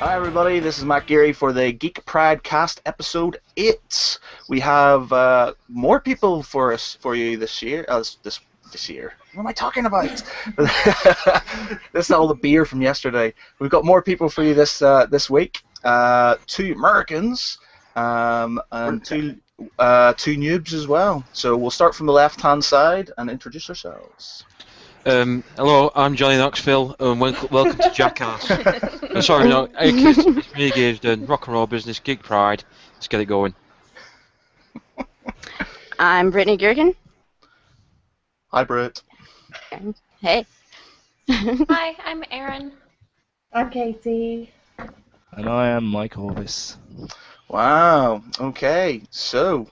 Hi everybody, this is Matt Geary for the Geek Pride Cast episode 8. We have more people for you this year. This year. What am I talking about? This is all the beer from yesterday. We've got more people for you this week. 2 Americans and two noobs as well. So we'll start from the left-hand side and introduce ourselves. Hello, I'm Johnny Knoxville, and welcome to Jackass. Sorry, no, it's me engaged in rock and roll business, Geek Pride. Let's get it going. I'm Brittany Gurkin. Hi, Britt. Hey. Hi, I'm Erin. I'm Katie. And I am Mike Orvis. Wow. Okay. So,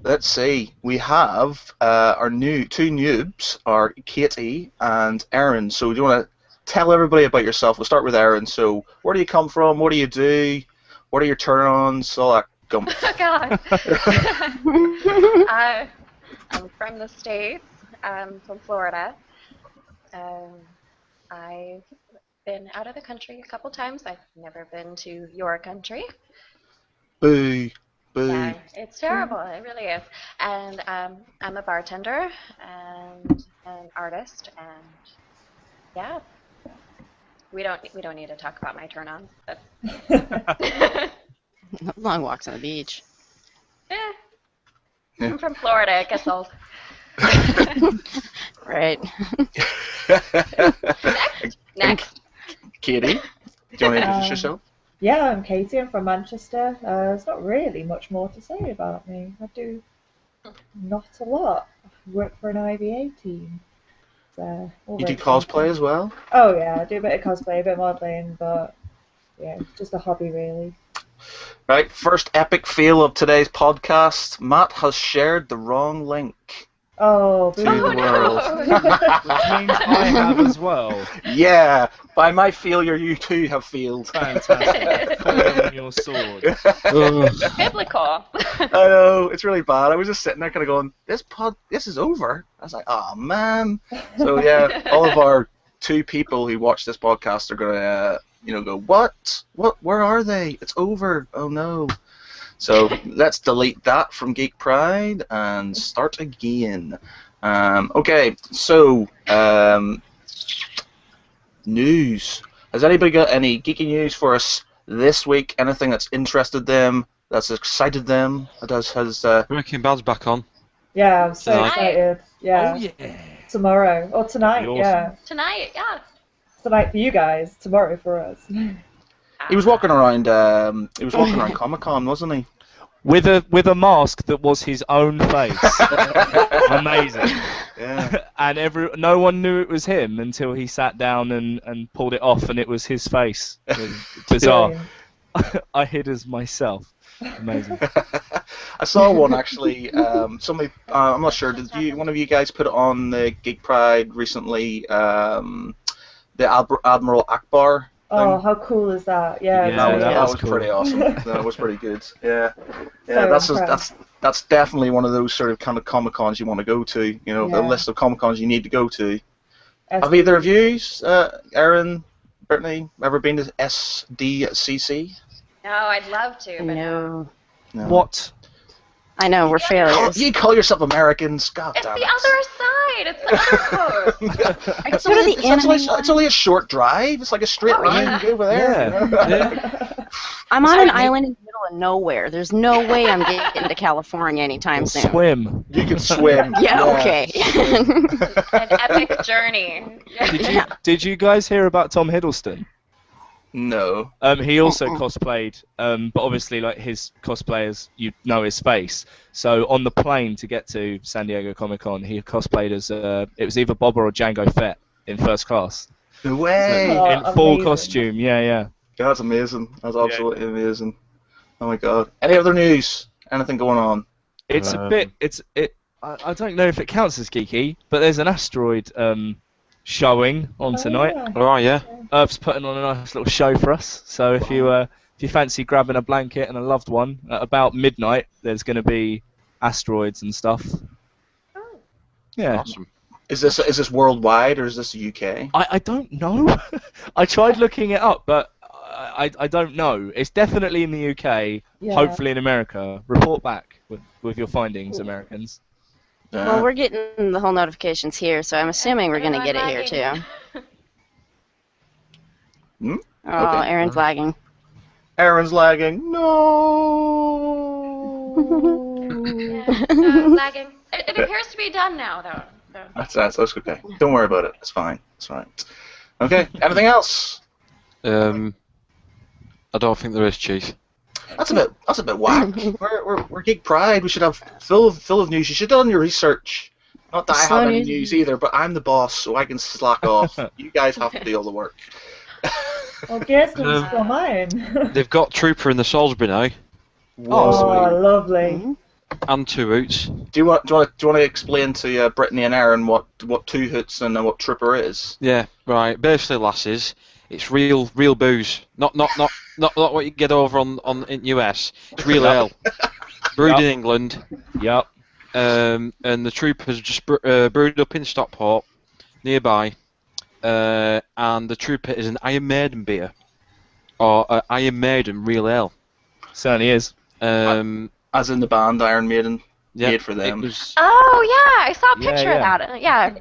let's see. We have our two noobs, are Katie and Erin. So, do you want to tell everybody about yourself? We'll start with Erin. So, where do you come from? What do you do? What are your turn-ons? All that gump. Oh, God. I'm from the States. I'm from Florida. I've been out of the country a couple times. I've never been to your country. Boo. Boo. Yeah, it's terrible. It really is. And I'm a bartender and an artist, and yeah, we don't need to talk about my turn-ons. Long walks on the beach. Yeah. I'm from Florida. I guess I'll. Right. Next. Katie, do you want to introduce yourself? Yeah, I'm Katie. I'm from Manchester. There's not really much more to say about me. I do not a lot. I work for an IVA team. So, You do cosplay as well? Oh yeah, I do a bit of cosplay, a bit of modelling, but yeah, just a hobby really. Right, first epic fail of today's podcast. Matt has shared the wrong link. Oh, To the world. Which means I have as well. Yeah, by my failure, you too have failed. Fantastic. Fall on your sword. Biblical. I know, it's really bad. I was just sitting there kind of going, this is over. I was like, oh man. So yeah, all of our 2 people who watch this podcast are going to, go, what? Where are they? It's over. Oh no. So let's delete that from Geek Pride and start again. Okay, so news. Has anybody got any geeky news for us this week? Anything that's interested them, that's excited them? Breaking Bad's back on. Yeah, I'm so Tonight. excited. Yeah. Oh yeah. Tomorrow or tonight. Awesome. Yeah. Tonight, yeah. Tonight for you guys. Tomorrow for us. He was walking around. Comic-Con, wasn't he? With a mask that was his own face. Amazing. Yeah. And no one knew it was him until he sat down and pulled it off, and it was his face. It was bizarre. I hid as myself. Amazing. I saw one actually. Somebody, I'm not sure. Did one of you guys put it on the Geek Pride recently? The Admiral Akbar. Oh, how cool is that? Yeah, that was cool. pretty awesome. That was pretty good. Yeah, So that's definitely one of those sort of kind of Comic Cons you want to go to. Yeah. A list of Comic Cons you need to go to. SCG. Have either of you, Erin, Brittany, ever been to SDCC? No, I'd love to, but No. No. What? I know, we're failures. You call yourself Americans? God it's damn the it. other side. It's the other coast. I go to the anime It's only a short drive. It's like a straight line. yeah. You go over there. Yeah. I'm on an island in the middle of nowhere. There's no way I'm getting to California anytime soon. Swim. You can swim. Yeah, okay. An epic journey. Did you guys hear about Tom Hiddleston? No. He also cosplayed, but obviously, like his cosplayers, you know his face. So on the plane to get to San Diego Comic Con, he cosplayed as it was either Boba or Jango Fett in first class. No way. Oh, In full amazing. costume, yeah. That's amazing. That's absolutely amazing. Oh my god. Any other news? Anything going on? It's a bit. I don't know if it counts as geeky, but there's an asteroid showing on tonight. Yeah. Oh yeah. Earth's putting on a nice little show for us. So if you fancy grabbing a blanket and a loved one, at about midnight, there's going to be asteroids and stuff. Oh. Yeah. Awesome. Is this worldwide or is this UK? I don't know. I tried looking it up, but I don't know. It's definitely in the UK. Yeah. Hopefully in America. Report back with your findings, Americans. Well, we're getting the whole notifications here, so I'm assuming we're going to get it here too. Hmm? Oh, Okay. Erin's lagging. Erin's lagging. No. Lagging. It appears to be done now, though. So. That's okay. Don't worry about it. It's fine. It's fine. Okay. Anything else? I don't think there is, Chief. That's a bit whack. We're Geek Pride. We should have full of news. You should have done your research. Not that I Slow have any news. news either, but I'm the boss, so I can slack off. You guys have to do all the work. Well, Kirsten's still mine. They've got Trooper in the Salisbury now, Oh, lovely. and 2 Hoots. Do you want to explain to Brittany and Erin what 2 Hoots and what Trooper is? Yeah, right. Basically, lasses, it's real booze. Not what you get over on in US. It's real ale, brewed in England. Yep. And the Trooper's just brewed up in Stockport, nearby. And the Trooper is an Iron Maiden beer, or Iron Maiden real ale. Certainly is. As in the band Iron Maiden, Yeah, made for them. It was, Oh yeah, I saw a picture Yeah, of that. Yeah.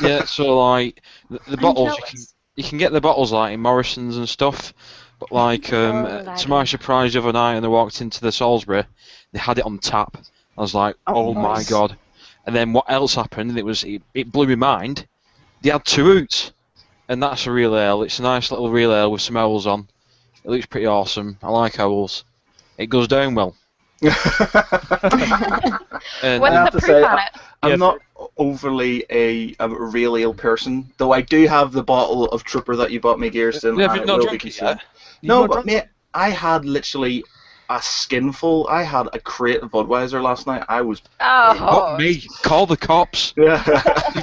yeah, so like the bottles, jealous. you can get the bottles like in Morrison's and stuff, but like to my surprise the other night, when I walked into the Salisbury, they had it on tap. I was like, oh my nice. god! And then what else happened? It blew my mind. They had 2 Hoots, and that's a real ale. It's a nice little real ale with some owls on. It looks pretty awesome. I like owls. It goes down well. And What's have the to proof say, on it? I'm Yeah, not overly a real ale person, though I do have the bottle of Trooper that you bought me, Kirsten. Yeah, and but it not will drink be it consumed. yet. No, but mate, I had literally a skinful. I had a crate of Budweiser last night. I was Oh. Not me. Call the cops. You yeah.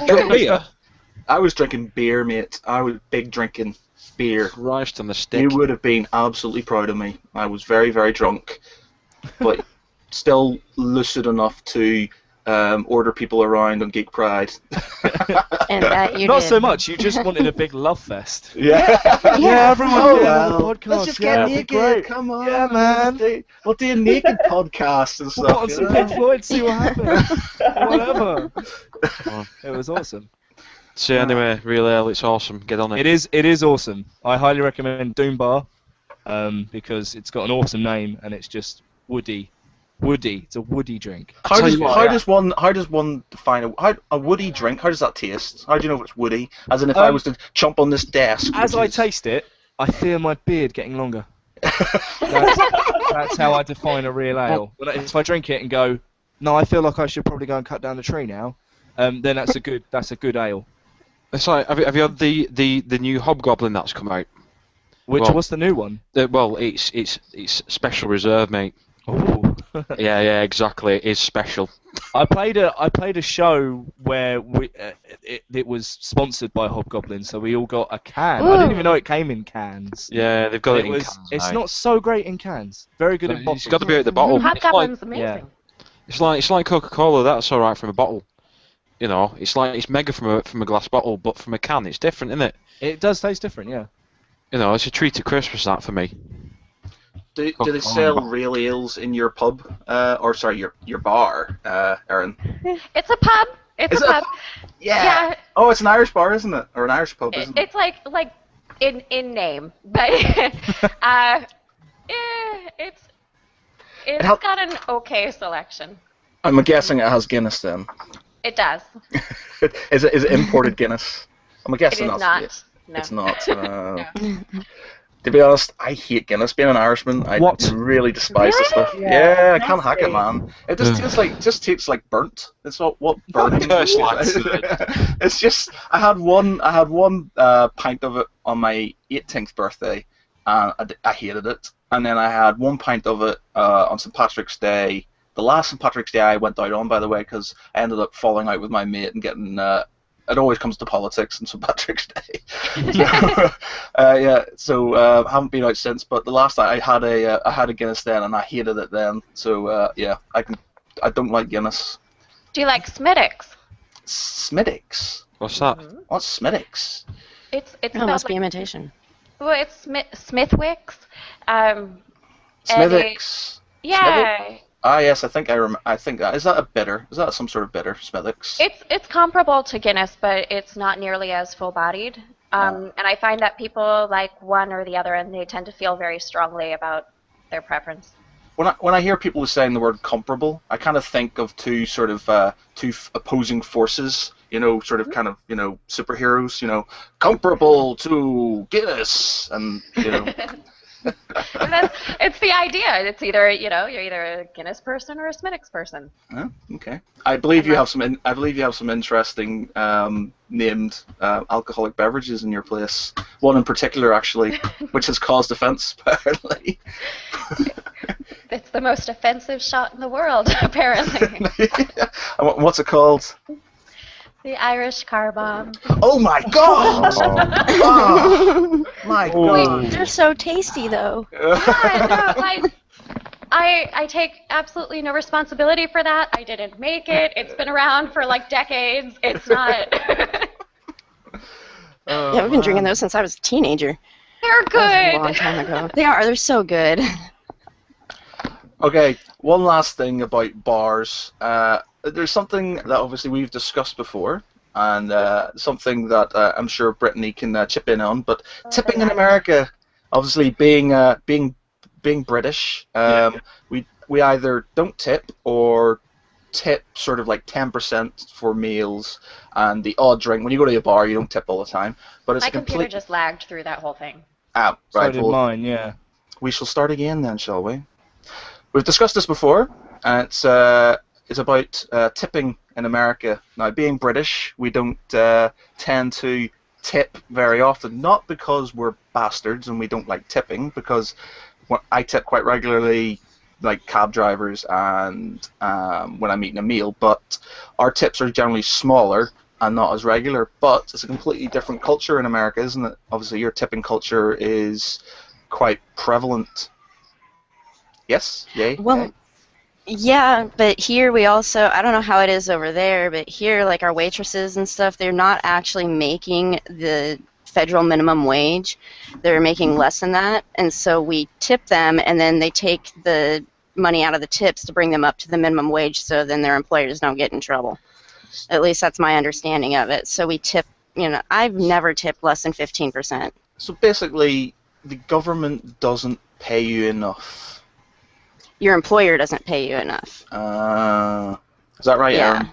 drink beer? I was drinking beer, mate. I was big drinking beer. Christ on the stick. You would have been absolutely proud of me. I was very, very drunk, but still lucid enough to order people around on Geek Pride. And that you Not did. so much. You just wanted a big love fest. Yeah. Yeah, everyone Oh, get well. on the podcast. Let's just yeah, get it'd be naked. great. Come on. Yeah, man. We'll do a naked podcast and We'll stuff. put on you some know? Pink Floyd, see what happens. Whatever. It was awesome. So anyway, real ale, it's awesome. Get on it. It is awesome. I highly recommend Doom Bar because it's got an awesome name and it's just woody. It's a woody drink. How tell does, you what, how does one define a woody drink? How does that taste? How do you know if it's woody? As in, if I was to chomp on this desk. As which I is- taste it, I fear my beard getting longer. That's how I define a real ale. If I drink it and go, no, I feel like I should probably go and cut down the tree now, then that's a good ale. It's like, have you had the new Hobgoblin that's come out? What's the new one? Well, it's special reserve, mate. Oh. Yeah, exactly. It is special. I played a show where it was sponsored by Hobgoblin, so we all got a can. I didn't even know it came in cans. Yeah, they've got it in cans It's now. not so great in cans. Very good in bottles. It's got to be out the bottle. Hobgoblin's amazing. yeah. It's like Coca-Cola. That's all right from a bottle. You know, it's mega from a glass bottle, but from a can, it's different, isn't it? It does taste different, yeah. You know, it's a treat to Christmas, that for me. Do they sell real ales in your pub? Or sorry, your bar, Erin? It's a pub. It's Is a it? pub. Yeah. Yeah. Oh, it's an Irish bar, isn't it? Or an Irish pub, isn't it? It's like in name, but it's got an okay selection. I'm guessing it has Guinness then. It does. Is it imported Guinness? I'm It guessing is that's not. it. No. It's not. To be honest, I hate Guinness. Being an Irishman, I What? really despise this Really? stuff. Yeah, Yeah, I can't hack it, man. It just tastes like burnt. It's not what burnt Tastes is. like It's just I had one pint of it on my 18th birthday, and I hated it. And then I had 1 pint of it on St. Patrick's Day. The last St. Patrick's Day I went out on, by the way, because I ended up falling out with my mate and getting. It always comes to politics on St. Patrick's Day. So I haven't been out since. But the last night I had a Guinness then, and I hated it then. So I don't like Guinness. Do you like Smittix? Smittix. What's that? What's Smittix? It's Oh, it about must be like, imitation. Well, it's Smithwick's. And Smithwick's. yeah, Ah, yes, I think I think that is that a bitter? Is that some sort of bitter, Smithwick's? it's comparable to Guinness, but it's not nearly as full-bodied. And I find that people like one or the other, and they tend to feel very strongly about their preference. When I hear people saying the word comparable, I kind of think of two sort of opposing forces. You know, sort of kind of superheroes. You know, comparable to Guinness, and you know. And it's the idea. It's either you're either a Guinness person or a Smithwick's person. Oh, okay. I believe you have some. I believe you have some interesting named alcoholic beverages in your place. One in particular, actually, which has caused offence, apparently. It's the most offensive shot in the world, apparently. What's it called? The Irish car bomb. Oh my God! Oh, my God! They're so tasty, though. Yeah, no, like I take absolutely no responsibility for that. I didn't make it. It's been around for like decades. It's not. Yeah, we've been drinking those since I was a teenager. They're That was a long good. time ago. They are. They're so good. Okay, one last thing about bars. There's something that obviously we've discussed before, and something that I'm sure Brittany can chip in on. But tipping in America, obviously being British, we either don't tip or tip sort of like 10% for meals and the odd drink. When you go to a bar, you don't tip all the time. But it's My a computer complete. just lagged through that whole thing. Ah, So right. did Well, mine, yeah. we shall start again then, shall we? We've discussed this before, and it's about tipping in America. Now, being British, we don't tend to tip very often, not because we're bastards and we don't like tipping, because I tip quite regularly, like cab drivers and when I'm eating a meal, but our tips are generally smaller and not as regular. But it's a completely different culture in America, isn't it? Obviously, your tipping culture is quite prevalent. Yes? Yay? Well, Yay? yeah, but here we also, I don't know how it is over there, but here, like our waitresses and stuff, they're not actually making the federal minimum wage. They're making less than that, and so we tip them, and then they take the money out of the tips to bring them up to the minimum wage, so then their employers don't get in trouble. At least that's my understanding of it. So we tip, I've never tipped less than 15%. So basically, the government doesn't pay you enough. Your employer doesn't pay you enough. Is that right, Yeah. Erin?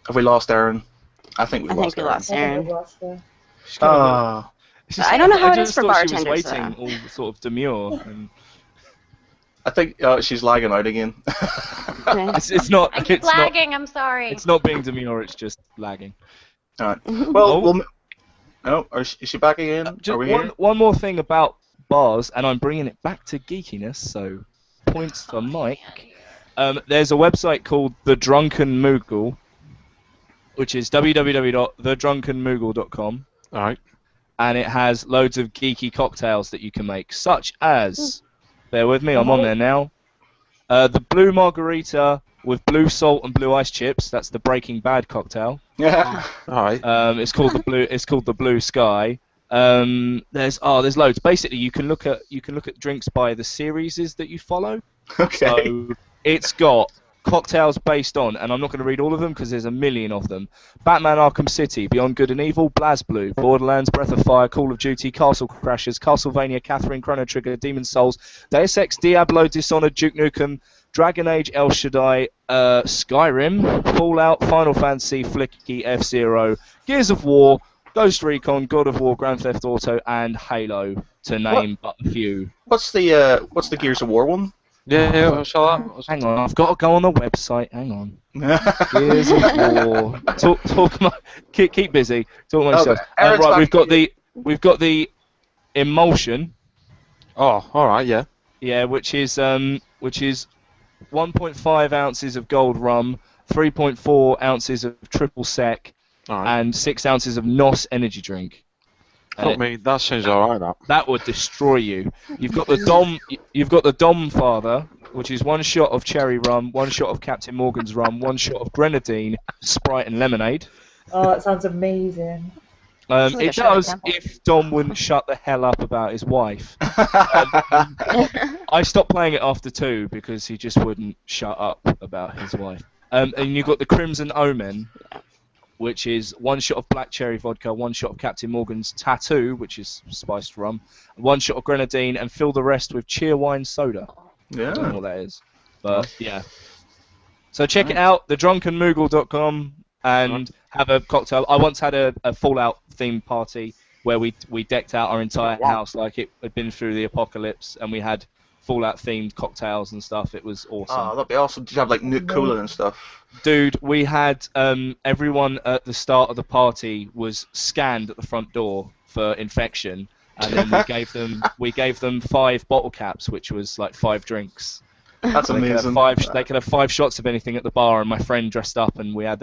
Have we lost Erin? I think I we think we lost I think Erin. we've lost her. She's kind of a- Ah. it's just I don't know how it just is for thought she bartenders, was waiting, all sort of demure. And I think she's lagging out again. Okay. it's not. I keep It's not. lagging. I'm sorry. It's not being demure. It's just lagging. Alright. Oh. Well, no, is she back again? Just Are we here? one more thing about bars, and I'm bringing it back to geekiness. So points for Mike. There's a website called The Drunken Moogle, which is www.thedrunkenmoogle.com, All right. and it has loads of geeky cocktails that you can make, such as, bear with me, I'm on there now, the blue margarita with blue salt and blue ice chips. That's the Breaking Bad cocktail. Yeah. All right. It's called the blue. It's called the Blue Sky. There's loads. Basically, you can look at drinks by the series that you follow. Okay. So it's got cocktails based on, and I'm not going to read all of them because there's a million of them. Batman Arkham City, Beyond Good and Evil, BlazBlue, Borderlands, Breath of Fire, Call of Duty, Castle Crashers, Castlevania, Catherine, Chrono Trigger, Demon's Souls, Deus Ex, Diablo, Dishonored, Duke Nukem, Dragon Age, El Shaddai, Skyrim, Fallout, Final Fantasy, Flicky, F-Zero, Gears of War, Ghost Recon, God of War, Grand Theft Auto, and Halo, to name but a few. What's the Gears of War one? Yeah, what's all that? Hang on, I've got to go on the website. Hang on. Gears of War. Talk. Keep busy. Talk amongst yourselves. Aaron's Right, back. we've got the Emulsion. Oh, all right. Yeah. Yeah, which is 1.5 ounces of gold rum, 3.4 ounces of triple sec, All right. and 6 ounces of NOS energy drink. Fuck me. That sounds all right. That. That would destroy you. You've got the Dom Father, which is 1 shot of cherry rum, 1 shot of Captain Morgan's rum, 1 shot of grenadine, Sprite and lemonade. Oh, that sounds amazing. Sounds like a It Shirley does Temple. if Dom wouldn't shut the hell up about his wife. I stopped playing it after 2 because he just wouldn't shut up about his wife. And you've got the Crimson Omen, which is 1 shot of black cherry vodka, 1 shot of Captain Morgan's Tattoo, which is spiced rum, 1 shot of grenadine, and fill the rest with cheer wine soda. I don't know Yeah. what that is, but yeah. So check it out, thedrunkenmoogle.com, and have a cocktail. I once had a Fallout themed party where we decked out our entire house like it had been through the apocalypse, and we had Fallout themed cocktails and stuff. It was awesome. Oh, that'd be awesome. Did you have like Nuke Cola and stuff? Dude, we had everyone at the start of the party was scanned at the front door for infection, and then we gave them 5 bottle caps, which was like 5 drinks. That's So they amazing. they could have 5 shots of anything at the bar, and my friend dressed up, and we had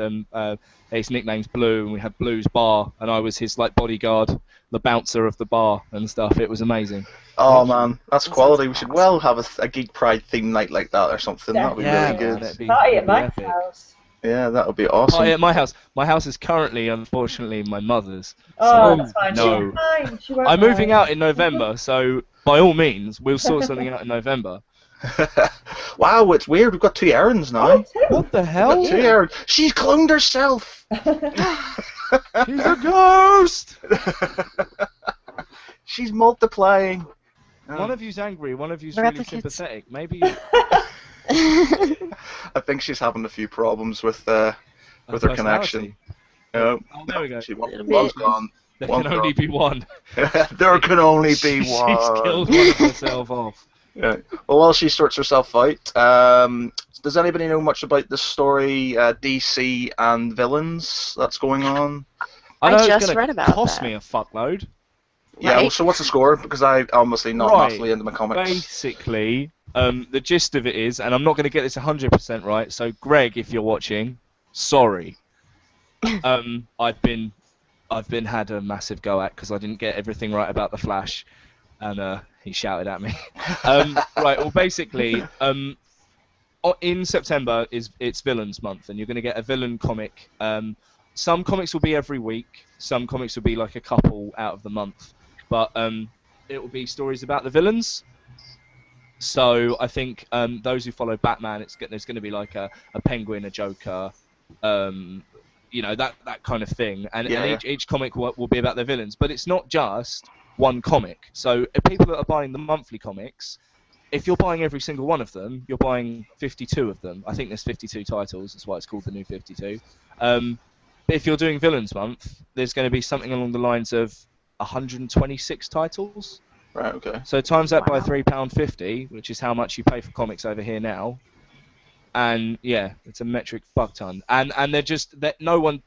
his nickname's Blue, and we had Blue's bar, and I was his like bodyguard, the bouncer of the bar and stuff. It was amazing. Oh man, that's quality. We should well have a Geek Pride theme night like that or something. That'd be Yeah, really good. that'd be- Party at my that'd be epic. house. Yeah, that would be awesome. Party at my house. My house is currently, unfortunately, my mother's. Oh, So, that's fine. no. She won't mind. She won't I'm moving mind. out in November, so by all means, we'll sort something out in November. Wow, it's weird. We've got 2 Erins now. Oh, too. What the We've hell? got 2 Erins. She's cloned herself. She's a ghost! She's multiplying. One of you's angry, one of you's The really replicates. sympathetic. Maybe I think she's having a few problems with her connection. Oh, there we go. One's gone. There One's can only gone. be one. There can only be She's one. killed one of herself off. Yeah. Well, while she sorts herself out, does anybody know much about the story DC and villains that's going on? I know it's just gonna read about cost that. me a fuckload. Yeah. Right. Well, so what's the score? Because I'm obviously not Right. massively into my comics. Basically, the gist of it is, and I'm not going to get this 100% right, so Greg, if you're watching, sorry. I've been had a massive go at because I didn't get everything right about the Flash, and he shouted at me. Right. Well, basically, in September it's Villains Month, and you're going to get a villain comic. Some comics will be every week. Some comics will be like a couple out of the month, but it will be stories about the villains. So I think those who follow Batman, there's going to be like a Penguin, a Joker, that kind of thing, and each comic will be about the villains. But it's not just one comic. So if people that are buying the monthly comics, if you're buying every single one of them, you're buying 52 of them. I think there's 52 titles. That's why it's called the New 52. But if you're doing Villains Month, there's going to be something along the lines of 126 titles. Right. Okay. So times that by £3.50, which is how much you pay for comics over here now. And yeah, it's a metric fuck ton. And they're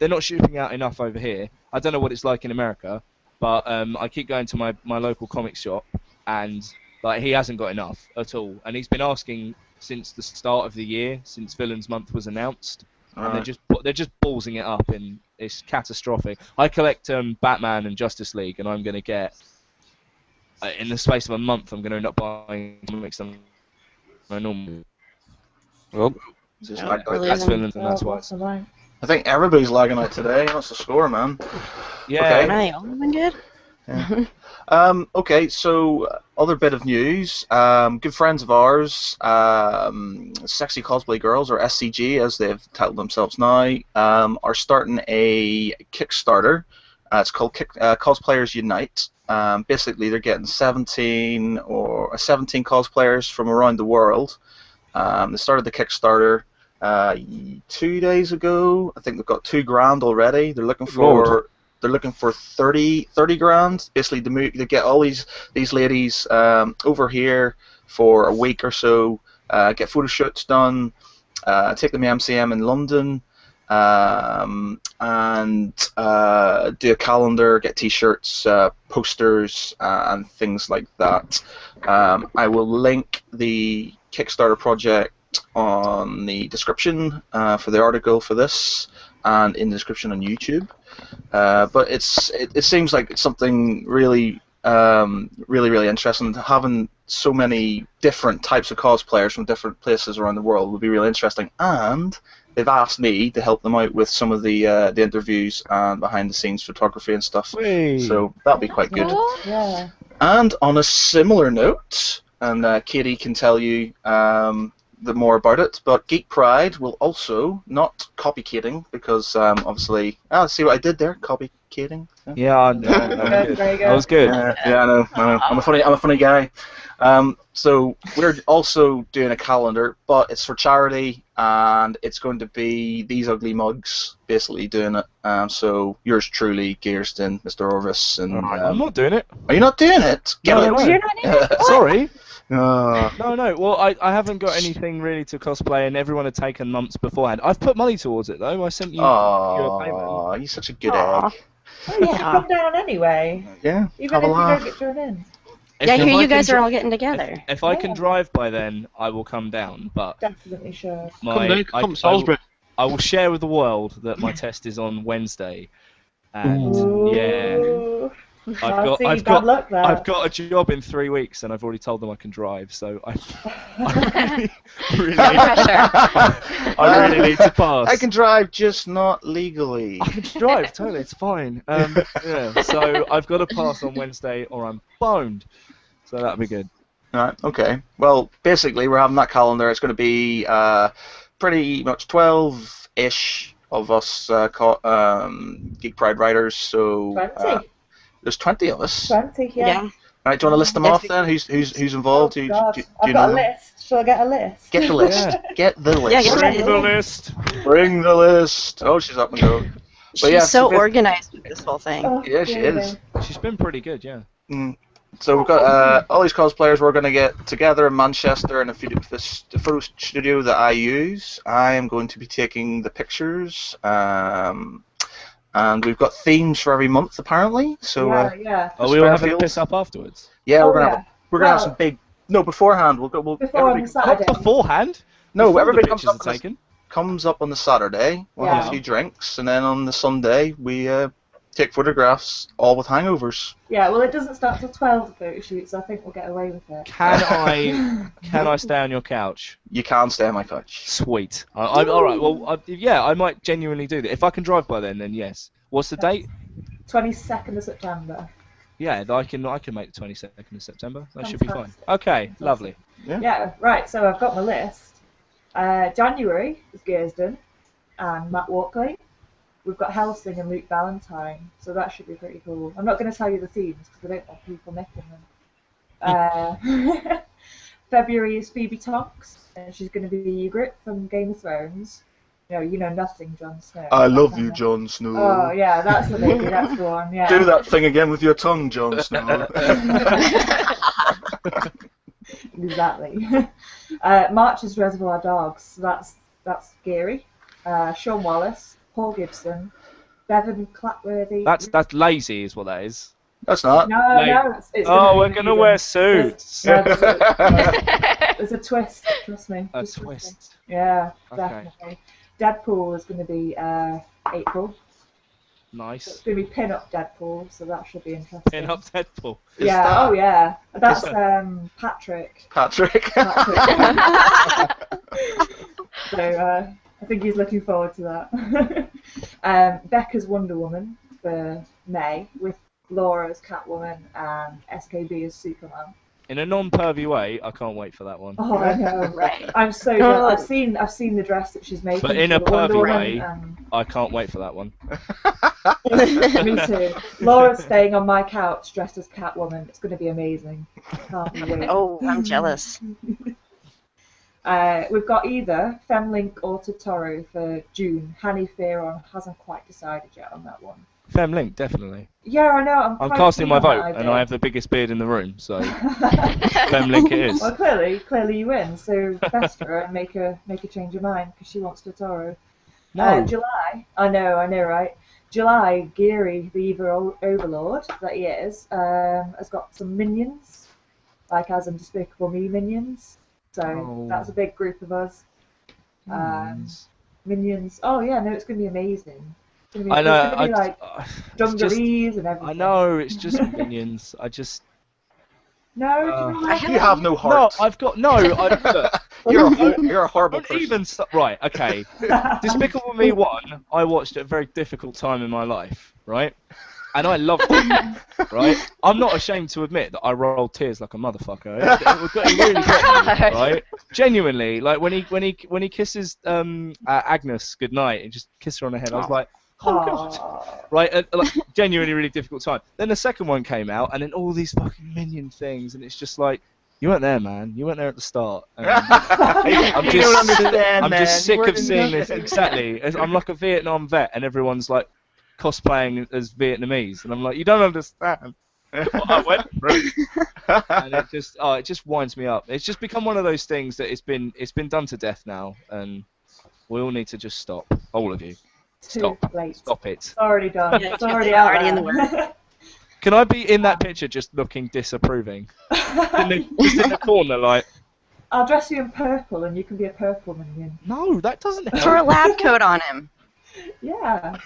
not shipping out enough over here. I don't know what it's like in America, but I keep going to my local comic shop, and like he hasn't got enough at all. And he's been asking since the start of the year, since Villains Month was announced. And they're just ballsing it up, and it's catastrophic. I collect Batman and Justice League, and I'm going to get in the space of a month, I'm going to end up buying comics than I normally. Well, That's Villains, and that's why. What's the line? I think everybody's lagging out today. What's the score, man? Yeah. Okay. Am I the only one good? Yeah. Okay, so other bit of news. Good friends of ours, Sexy Cosplay Girls, or SCG as they've titled themselves now, are starting a Kickstarter. It's called Cosplayers Unite. Basically, they're getting 17 cosplayers from around the world. They started the Kickstarter 2 days ago. I think they've got $2,000 already. They're looking for. They're looking for 30 grand, basically to get all these ladies over here for a week or so, get photo shoots done, take them to MCM in London, and do a calendar, get T-shirts, posters, and things like that. I will link the Kickstarter project on the description for the article for this, and in the description on YouTube. But it seems like it's something really, really interesting. Having so many different types of cosplayers from different places around the world would be really interesting. And they've asked me to help them out with some of the interviews and behind the scenes photography and stuff. Whee. So that'll be quite good. Cool. Yeah. And on a similar note, and Katie can tell you the more about it, but Geek Pride will also, not copycating, because obviously, see what I did there, copycating. Yeah, I know. That was good. Very good. That was good. Yeah, I know. I'm a funny guy. So we're also doing a calendar, but it's for charity, and it's going to be these ugly mugs basically doing it. So yours truly, Gearston, Mr. Orvis, and I'm not doing it. are you not doing it? Get No, out. no. You're not in it? Sorry. Uh, No. Well, I haven't got anything really to cosplay, and everyone had taken months beforehand. I've put money towards it though. I sent you a payment. oh, you're such a good Aw. egg. Oh, you should Yeah. come down anyway. Yeah, Even have if a you laugh. don't get drawn in. Yeah, I hear If I you can guys dri- are all getting together. If I can Yeah. drive by then, I will come down. But Definitely should. Come down, I, come to Salisbury. I will share with the world that my test is on Wednesday, and yeah, Ooh. I've bad got luck there. I've got a job in 3 weeks, and I've already told them I can drive. So I really, No pressure. I really need to pass. I can drive, just not legally. I can drive, totally, it's fine. Yeah, so I've got to pass on Wednesday or I'm boned. So that'll be good. Right, okay. Well, basically, we're having that calendar. It's going to be pretty much 12-ish of us Geek Pride writers. So 20. there's 20 of us. 20, yeah. Yeah. Right, do you want to list them Yes, off we- then? Who's involved? Oh, Do God. you I've know got a them? list. Shall I get a list? Get the list. Yeah. Get the list. Yeah, get Bring it. the list. Bring the list. Oh, she's up and go. She's yeah, so so organized with this whole thing. Oh, Yeah, she really? is. She's been pretty good, yeah. So we've got all these cosplayers. We're going to get together in Manchester in the photo studio that I use. I am going to be taking the pictures, and we've got themes for every month apparently. So yeah. Are we all having a Fairfield. piss up afterwards? yeah, Oh, we're gonna yeah. have have Well- some big. No, beforehand. We'll Before on everybody, Saturday. Not beforehand. no, Before everybody the comes pictures up, are on the, taken. comes up on the Saturday. We'll have Yeah. a few drinks, and then on the Sunday we take photographs, all with hangovers. Yeah, well, it doesn't start till 12, the photo shoot, so I think we'll get away with it. Can I stay on your couch? You can stay on my couch. Sweet. I'm all right. Well, yeah, I might genuinely do that. If I can drive by then yes. What's the date? 22nd of September. Yeah, I can make the 22nd of September. That should be fine. Fantastic. Okay, lovely. Yeah, right, so I've got my list. January is Gearsden and Matt Walkley. We've got Helsing and Luke Valentine, so that should be pretty cool. I'm not going to tell you the themes because I don't want people nicking them. February is Phoebe Tonks, and she's going to be Ygritte from Game of Thrones. You know nothing, Jon Snow. I love you, Jon Snow. Oh, yeah, that's the lady, that's the one, yeah. Do that thing again with your tongue, Jon Snow. Exactly. March is Reservoir Dogs, so that's Geary. Sean Wallace, Paul Gibson, Bevan Clapworthy. That's lazy, is what that is. That's not. No, it's Oh, be we're gonna amazing. wear suits. No, there's a twist, trust me. A Just trust me. twist. Yeah, Okay. definitely. Deadpool is going to be April. It's Nice. going to be pin-up Deadpool, so that should be interesting. Pin up Deadpool. Is Yeah, that- oh yeah. That's Patrick. Patrick. So I think he's looking forward to that. Becca's Wonder Woman for May, with Laura as Catwoman and SKB as Superman. In a non-pervy way, I can't wait for that one. Oh, I know. Right. I'm so glad. I've seen the dress that she's making. But in a for the Wonder pervy Woman, way- and- I can't wait for that one. Me too. Laura's staying on my couch dressed as Catwoman. It's going to be amazing. Can't wait. Oh, I'm jealous. We've got either Femlink or Totoro for June. Hanny Fearon hasn't quite decided yet on that one. Femlink, definitely. Yeah, I know. I'm quite casting keen my on vote, that and I have the biggest beard in the room, so Femlink it is. Well, clearly you win. So best her and make her change her mind because she wants Totoro. No. July. I know, right? July, Geary, the evil overlord that he is, has got some minions, like as in Despicable Me minions. So that's a big group of us. Minions. Oh yeah, no, it's going to be amazing. It's I know. It's going to be like it's just- dungarees and everything. I know. It's just minions. I just. No, do you not You have no No, heart. I've got no. Look, You're a horrible don't person. even right. Okay, Despicable Me 1, I watched at a very difficult time in my life, right? And I loved it, right? I'm not ashamed to admit that I rolled tears like a motherfucker. It really got me, right? Genuinely, like when he kisses Agnes goodnight and just kiss her on the head, I was like, oh god, Aw. right? Like, genuinely really difficult time. Then the second one came out, and then all these fucking minion things, and it's just like, you weren't there, man. You weren't there at the start. I'm You just, don't understand, I'm man. just sick You of weren't seeing in this. Exactly. I'm like a Vietnam vet, and everyone's like cosplaying as Vietnamese, and I'm like, you don't understand what I went through. And it just winds me up. It's just become one of those things that it's been done to death now, and we all need to just stop. All of you, Too stop. late. Stop it. It's already done. Yeah, It's it's already out already in the there. Can I be in that picture just looking disapproving? Just in the corner, like, I'll dress you in purple and you can be a purple minion. no, that doesn't Throw a help. lab coat on him. Yeah.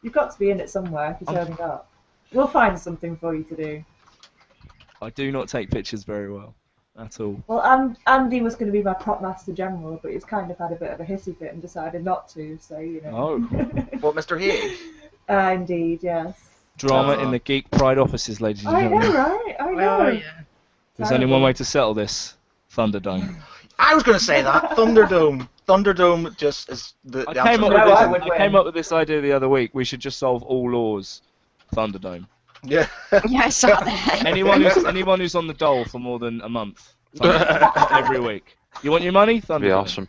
You've got to be in it somewhere if you're turning up. We'll find something for you to do. I do not take pictures very well at all. Well, Andy was going to be my prop master general, but he's kind of had a bit of a hissy fit and decided not to, so, you know. Oh. What, Mr. Haig? Indeed, yes. Drama in the Geek Pride offices, ladies and I gentlemen. know, right? I know. There's only one way to settle this. Thunderdome. I was going to say that. Thunderdome. Thunderdome just is the I answer. came up with this idea the other week. We should just solve all laws. Thunderdome. Yeah. Yeah, I saw that. Anyone who's on the dole for more than a month. Thunderdome. Every week. You want your money? Thunderdome. That'd be awesome.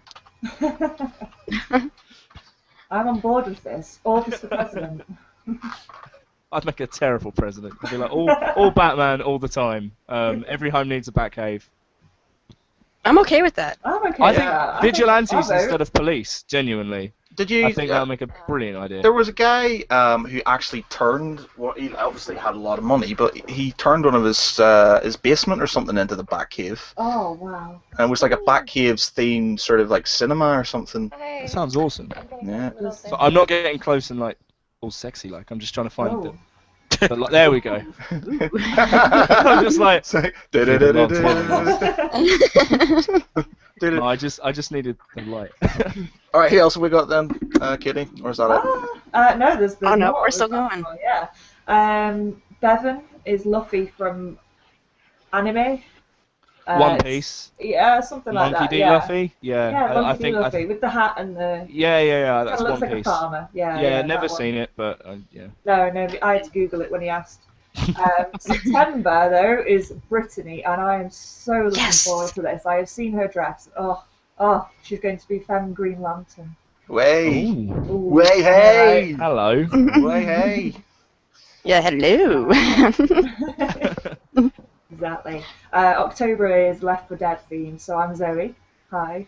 I'm on board with this. Office for president. I'd make a terrible president. I'd be like, all Batman all the time. Every home needs a Batcave. I'm okay with that. I'm okay I with think that. vigilantes I'll vote. instead of police, genuinely. Did you? I think that would make a brilliant idea. There was a guy who actually turned. Well, he obviously had a lot of money, but he turned one of his basement or something into the Batcave, Oh, wow. and it was like a Batcaves themed sort of like cinema or something. Hi. That sounds awesome. Yeah. So I'm not getting close and like all sexy like. I'm just trying to find Oh. there we go. I'm just like. No, I just needed the light. All right, who else have we got then, Katie? Or is that it? No, there's Oh no, more. we're still going. Oh, yeah. Bevan is Luffy from anime. One Piece. Yeah, something like Monkey that. D. Yeah. Luffy. Yeah, Yeah, Monkey I D. think. Luffy with the hat and the. Yeah. That's Kinda looks One like Piece. a farmer. Yeah. Yeah, never that one. seen it, but yeah. No, I had to Google it when he asked. September though is Brittany, and I am so looking Yes. forward to this. I have seen her dress. Oh, she's going to be Femme Green Lantern. Way, Ooh. Ooh, way, hey, Hello. way, hey. Yeah, hello. Exactly. October is Left 4 Dead theme, so I'm Zoe. Hi.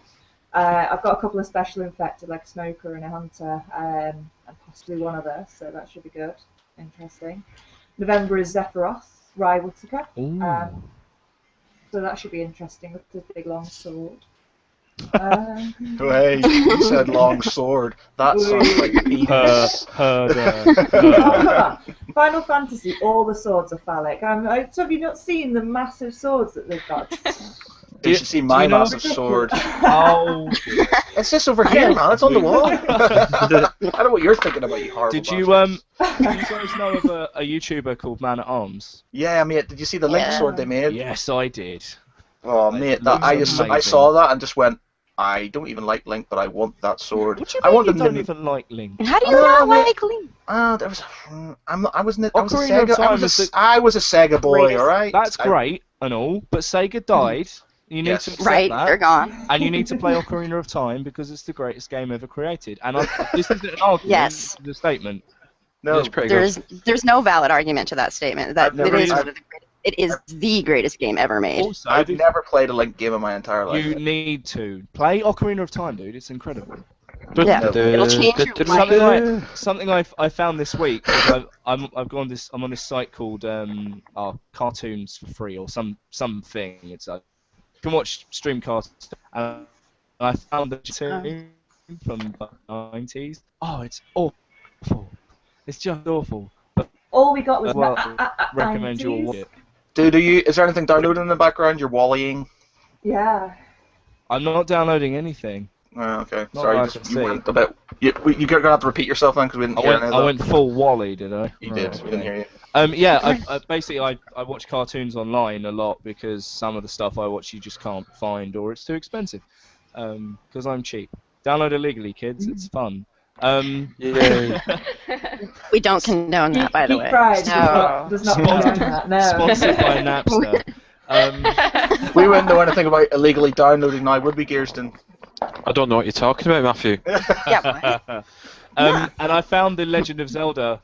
I've got a couple of special infected, like a smoker and a hunter, and possibly one other, so that should be good. Interesting. November is Zephyros, Rye Whittaker. Ooh. So that should be interesting with the big long sword. Way, you said long sword. That sounds like penis. Final Fantasy, all the swords are phallic. So have you not seen the massive swords that they've got? You should see my you know- massive sword. Oh. It's just over here, man. It's on the wall. I don't know what you're thinking about, you horrible Did you bastards. do you guys know of a YouTuber called Man at Arms? Yeah, mate. Did you see the link Yeah. sword they made? Yes, I did. Oh, It mate. That, looks I amazing. saw that and just went, I don't even like Link, but I want that sword. What do you I mean want you the don't nim- even like Link? How do you Oh, not mate. like Link? There was. I was a Ocarina of Sega. Time is the- I was a Sega boy. Greatest. All right. That's great and all, but Sega died. You need Yes. to accept Right, that. they're gone. And you need to play Ocarina of Time because it's the greatest game ever created. And this isn't an argument, Yes. it's a statement. No. It's pretty good. There's no valid argument to that statement. That I've never- it is the greatest game ever made. Also, I've never played a Link game in my entire life. you need to play Ocarina of Time, dude. It's incredible. Yeah, it'll change your life. Something I found this week. Is I'm on this site called Cartoons for Free or something. It's you can watch streamcasts. And I found the cartoon from the 90s. Oh, it's awful. It's just awful. But All we got was Well, I recommend you all 90s. watch it. Is there anything downloaded in the background? You're wallying. Yeah. I'm not downloading anything. Oh, okay. Not Sorry, that I can you see. went a bit. You're gonna have to repeat yourself then because we didn't hear any of I that. went full Wally, did I? You Right, did. We didn't hear you. Yeah, basically I watch cartoons online a lot because some of the stuff I watch you just can't find or it's too expensive. Because I'm cheap. Download illegally, kids. It's fun. Yay. We don't condone that, by the way. Geek Pride No. does not condone that, no. Sponsored by Napster. We wouldn't know anything about illegally downloading now, would we, Gearston? I don't know what you're talking about, Matthew. Yeah, what? And I found the Legend of Zelda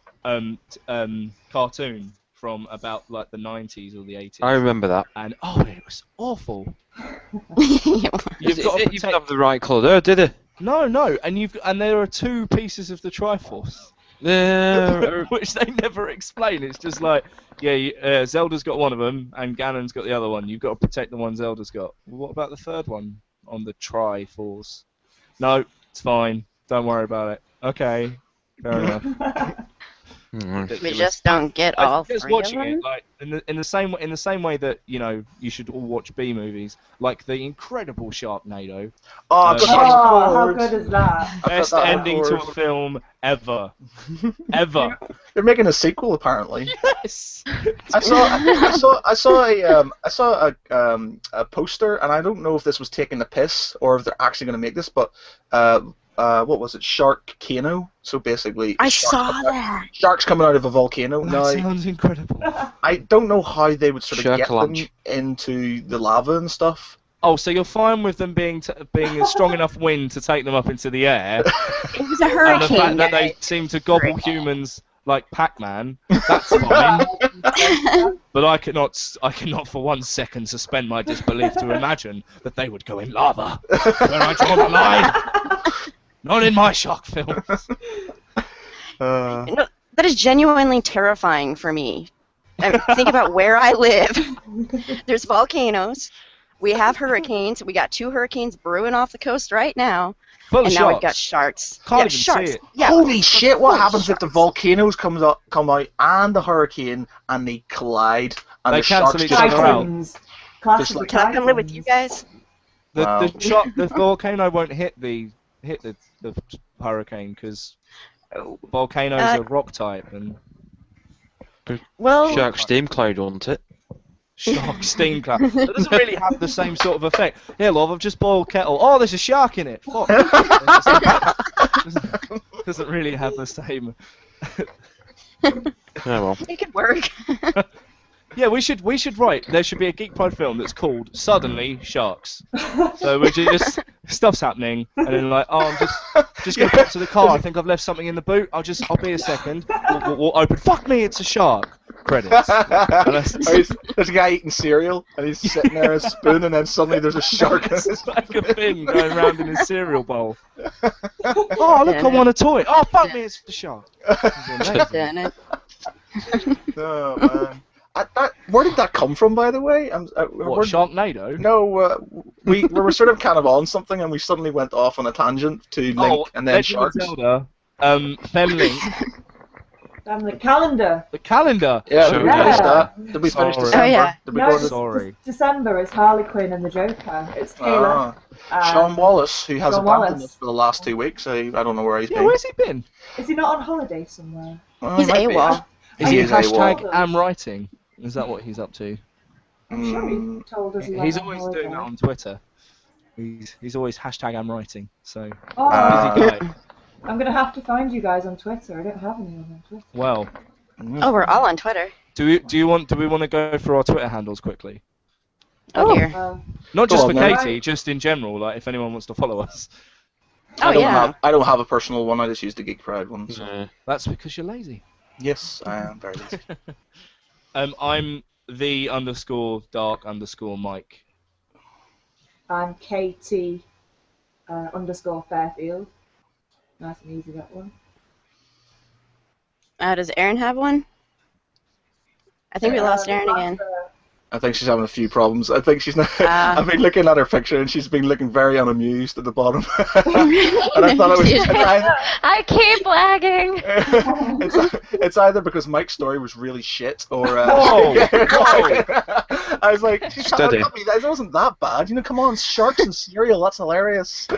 cartoon from about like the 90s or the 80s. I remember that. And oh, it was awful. You didn't have the right colour there, did it? No, and there are two pieces of the Triforce. Yeah. Which they never explain. It's just like, yeah, Zelda's got one of them, and Ganon's got the other one. You've got to protect the one Zelda's got. Well, what about the third one on the Triforce? No, it's fine. Don't worry about it. Okay, fair enough. We just don't get all Just three watching of them. it, like in the same way that you should all watch B movies, like the incredible Sharknado. Oh, I've got Oh, how that good is that? Best that ending to record. a film ever. Ever. They're making a sequel apparently. Yes. I saw a poster, and I don't know if this was taking the piss or if they're actually going to make this, but what was it? Sharkcano. So basically, I saw that. Sharks coming out of a volcano. That Now, sounds incredible. I don't know how they would sort of Shark get them lunch. into the lava and stuff. Oh, so you're fine with them being a strong enough wind to take them up into the air, It was a and the hurricane. fact that they seem to gobble humans like Pac-Man, that's fine. But I cannot for 1 second suspend my disbelief to imagine that they would go in lava. Where I draw the line. Not in my shark films. No, that is genuinely terrifying for me. I mean, think about where I live. There's volcanoes. We have hurricanes. We got 2 hurricanes brewing off the coast right now. Full of And now sharks. we've got sharks. Can't yeah, even sharks. see it. Yeah. Holy shit! What full of happens if the sharks. volcanoes come out and the hurricane and they collide and They the sharks cancel each just other out. Titans. Clash Just of the like- Can I come live with you Titans. guys? The volcano won't hit the hurricane because volcanoes are rock type and Well, Shark steam cloud, wasn't it? shark steam cloud. It doesn't really have the same sort of effect. Here, love, I've just boiled kettle. Oh, there's a shark in it. Fuck. Doesn't really have the same. Oh well. it could work. Yeah, we should write. There should be a Geek Pride film that's called Suddenly Sharks. So we just stuff's happening, and then like, oh, I'm just going back to the car. I think I've left something in the boot. I'll be a second. We'll open. Fuck me, it's a shark. Credits. And that's- There's a guy eating cereal and he's sitting there with a spoon, and then suddenly there's a shark. In his It's like a fin going round in his cereal bowl. Oh, look, I want a toy. Oh, fuck me, it's the shark. Done it. Oh man. Where did that come from, by the way? What, Sharknado? No, we were sort of kind of on something, and we suddenly went off on a tangent to Link and then Legend of sharks. Zelda, Femlink, The calendar. the calendar. Yeah, Sure. did we finish that? Did we Sorry. finish Oh, December? yeah. Did we No, go it's to Sorry. December is Harley Quinn and the Joker. It's Taylor. Sean Wallace, who has Sean abandoned Wallace. us for the last 2 weeks. I don't know where he's Yeah, been. where's he been? Is he not on holiday somewhere? Well, He's he might be. AWOL. Is He he is hashtag AWOL. am writing? Is that what he's up to? I'm sure he Mm, told us he went He's on always holiday. doing that on Twitter. He's always hashtag am writing. So Oh, busy guy. I'm going to have to find you guys on Twitter. I don't have anyone on Twitter. Well, Oh, we're all on Twitter. do we want to go through our Twitter handles quickly? Oh, dear. Not Go just on, for then. Katie, just in general. Like if anyone wants to follow us. Oh, yeah. I don't have a personal one. I just use the Geek Pride one. So. Yeah. That's because you're lazy. Yes, I am very lazy. I'm the _dark_ Mike. I'm KT _ Fairfield. Nice and easy, that one. Does Erin have one? I think we lost Erin again. I think she's having a few problems. I think she's not. I've been looking at her picture and she's been looking very unamused at the bottom. And I thought it was. I keep lagging. It's either because Mike's story was really shit, or. I was like, Steady. that wasn't that bad. You know, come on, sharks and cereal. That's hilarious.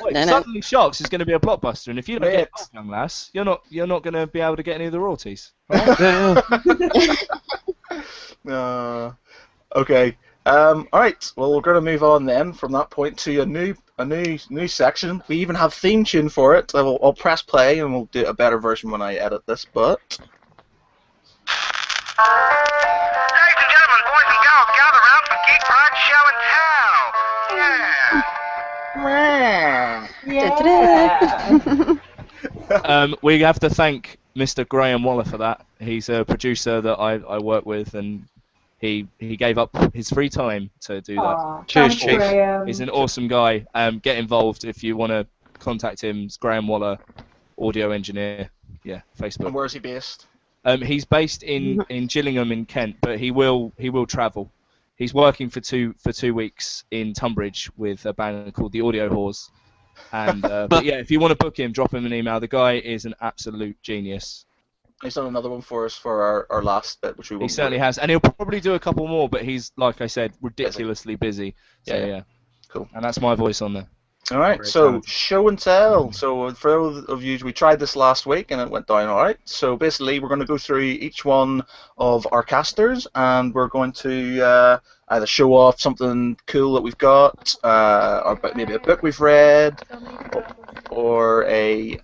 Wait, No, no. Suddenly Sharks is going to be a blockbuster, and if you don't get Right. it, young lass, you're not going to be able to get any of the royalties. Yeah. Okay. All right. Well, we're going to move on then from that point to a new section. We even have theme tune for it. I'll press play and we'll do a better version when I edit this. But Ladies and gentlemen, boys and girls, gather round for Geek Pride Show and Tell. Yeah. We have to thank Mr. Graham Waller for that. He's a producer that I work with, and he gave up his free time to do that. Aw, Cheers, thanks, Chief. Graham. He's an awesome guy. Get involved if you want to contact him. It's Graham Waller, audio engineer. Yeah, and Facebook. where is he based? He's based in Gillingham in Kent, but he will travel. He's working for two weeks in Tunbridge with a band called the Audio Whores. And but yeah, if you want to book him, drop him an email. The guy is an absolute genius. He's done another one for us for our last bit, which we He won't certainly do. has, and he'll probably do a couple more. But he's, like I said, ridiculously busy. So Yeah. yeah, Cool. And that's my voice on there. All right, Very so talented. show and tell. So for those of you, we tried this last week and it went down all right. So basically, we're going to go through each one of our casters and we're going to either show off something cool that we've got, or maybe a book we've read, or a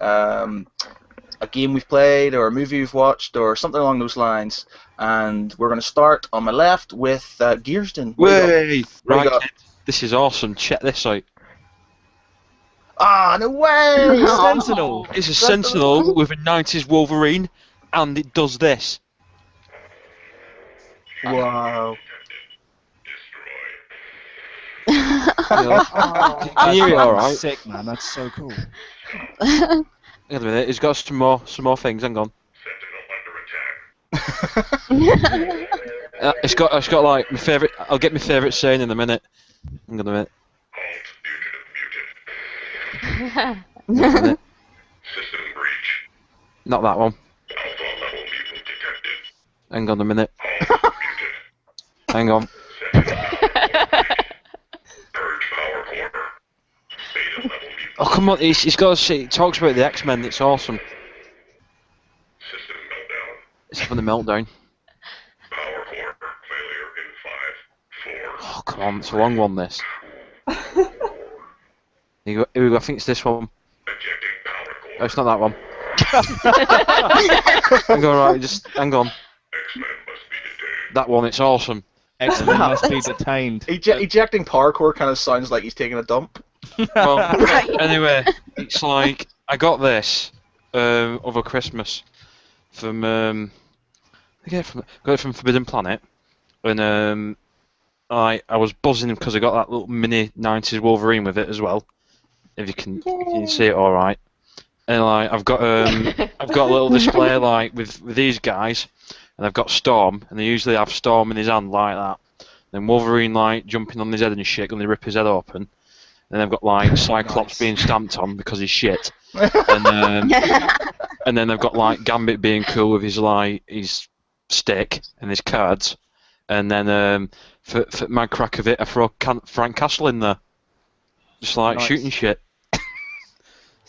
game we've played, or a movie we've watched, or something along those lines. And we're going to start on my left with Gearsden. What do you got? Way! What do you Right, got? kid, this is awesome. Check this out. Ah, no way! Sentinel. It's a Sentinel with a 90s Wolverine, and it does this. Wow. Oh. Can you hear it all right? Sick, man. That's so cool. Wait a minute, it's got some more things. Hang on. It's got like my favourite. I'll get my favourite saying in a minute. Hang on a minute. Hang on a minute. Not that one. Hang on a minute. Hang on. Oh come on! He's got to see. It talks about the X-Men. It's awesome. It's having a meltdown. Oh come on! It's a long one. This. Here we go. I think it's this one. Oh, it's not that one. Hang on, right. Just hang on. That one. It's awesome. X-Men must be detained. Ejecting parkour kind of sounds like he's taking a dump. Well, anyway, it's like I got this over Christmas from got it from Forbidden Planet, and I was buzzing because I got that little mini 90s Wolverine with it as well. If you can see it all right, and like I've got a little display like with these guys, and I've got Storm, and they usually have Storm in his hand like that, then Wolverine like jumping on his head and shit, and they rip his head open. And I've got like Cyclops being stamped on because he's shit, and then I've got like Gambit being cool with his stick and his cards, and then for my crack of it, I throw Frank Castle in there, just like Nice. shooting shit. So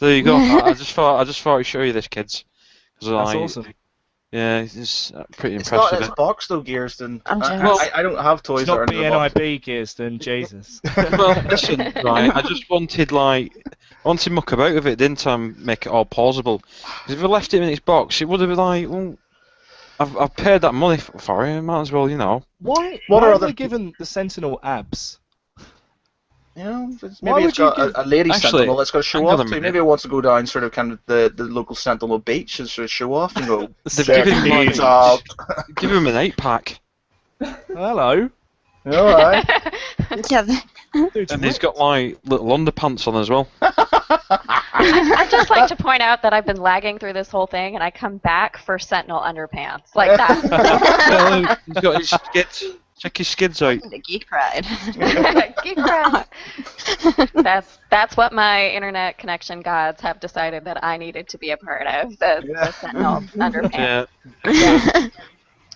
there you go. I just thought I'd show you this, kids, because That's like, awesome. yeah, it's pretty It's not in impressive. its box though, Gearsden. I'm I, jealous. I don't have toys It's that not are in the box. BNIB, Kirsten. Jesus. Well, listen, right, I just wanted muck about with it, didn't I, and make it all plausible. 'Cause if I left it in its box, it would have been like, well, I've paid that money for it, might as well, you know. Why? What Why are have other- they given the Sentinel abs? You know, Why maybe would it's you got give- a lady Actually, sentinel that's got to show hang on off a to. minute. Maybe it wants to go down sort of kind of the local Sentinel beach and sort of show off and go. They've "Check given him, these like, out." give him an 8-pack, Hello. All right. Yeah, Dude's and he's ripped. got like little underpants on as well. I'd just like to point out that I've been lagging through this whole thing, and I come back for Sentinel underpants like that. Well, he's got his skits. Check your skids out. Welcome to Geek Pride. Geek Pride. That's what my internet connection gods have decided that I needed to be a part of. The Sentinel underpants. Yeah.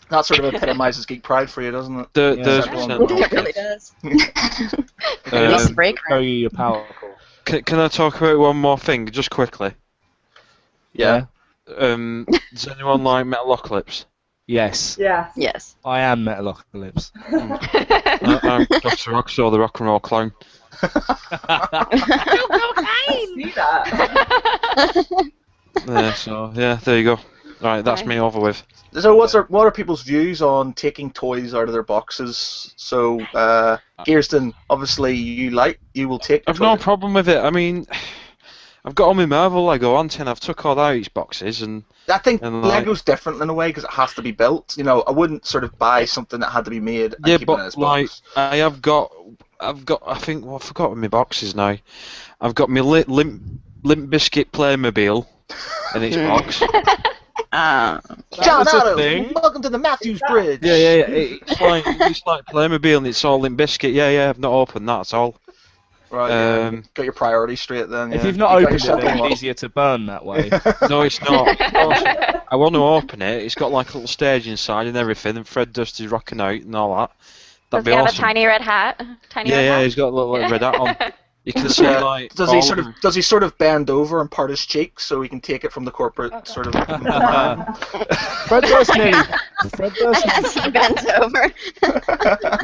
That sort of epitomizes Geek Pride for you, doesn't it? There's Everyone- It really does. Um, break Show you your power core. can I talk about one more thing, just quickly? Yeah. Does anyone like Metalocalypse? Yes, Yeah. Yes. I am Metalocalypse. I'm Dr. Rockstar, the rock and roll clown. See that? Yeah, there you go. Right, that's me over with. So what are people's views on taking toys out of their boxes? So, Kirsten, obviously you will take. I've no problem with it. I mean, I've got all my Marvel Lego on and I've took all out each boxes and. I think and like, Lego's different in a way because it has to be built. You know, I wouldn't sort of buy something that had to be made and yeah, keep it in its but like box. I've got. I think. Well, I forgot what my boxes now. I've got my Limp Biscuit Playmobil in its box. John was a Otto, thing. welcome to the Matthews Bridge. Yeah. It's like Playmobil and it's all Limp Biscuit. Yeah. I've not opened that at all. Right. Yeah. Got your priorities straight then. If yeah. you've not got opened it, yourself then one. it's easier to burn that way. No, it's not. I want to open it. It's got like a little stage inside and everything, and Fred Durst is rocking out and all that. Does That'd be he have awesome. a tiny red hat? Yeah, he's got a little red hat on. You can see like. Does he sort of bend over and part his cheeks so he can take it from the corporate sort of? Fred Durst nearly. Fred Durst. As he bends over.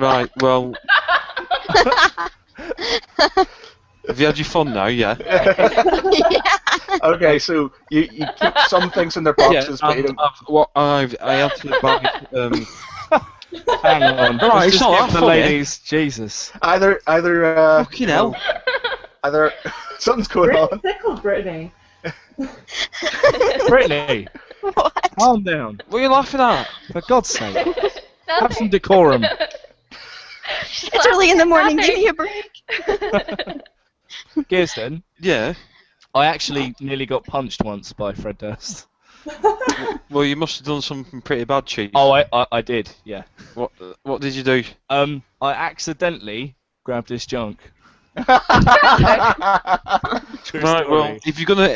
Right. Well. Have you had your fun now? Yeah. Yeah. Okay, so you keep some things in their boxes, but you and don't. I had to buy. Hang on. Right, it's just not give that the funny. ladies. Jesus. Either. Fucking hell. Either something's going on. Tickled Brittany. Brittany, What? calm down. What are you laughing at? For God's sake. Have some decorum. It's early in the morning. Give me a break. Kirsten, Yeah. I actually nearly got punched once by Fred Durst. Well, you must have done something pretty bad, Chief. Oh, I did, yeah. What did you do? I accidentally grabbed his junk. True Right. story. Well, if you're gonna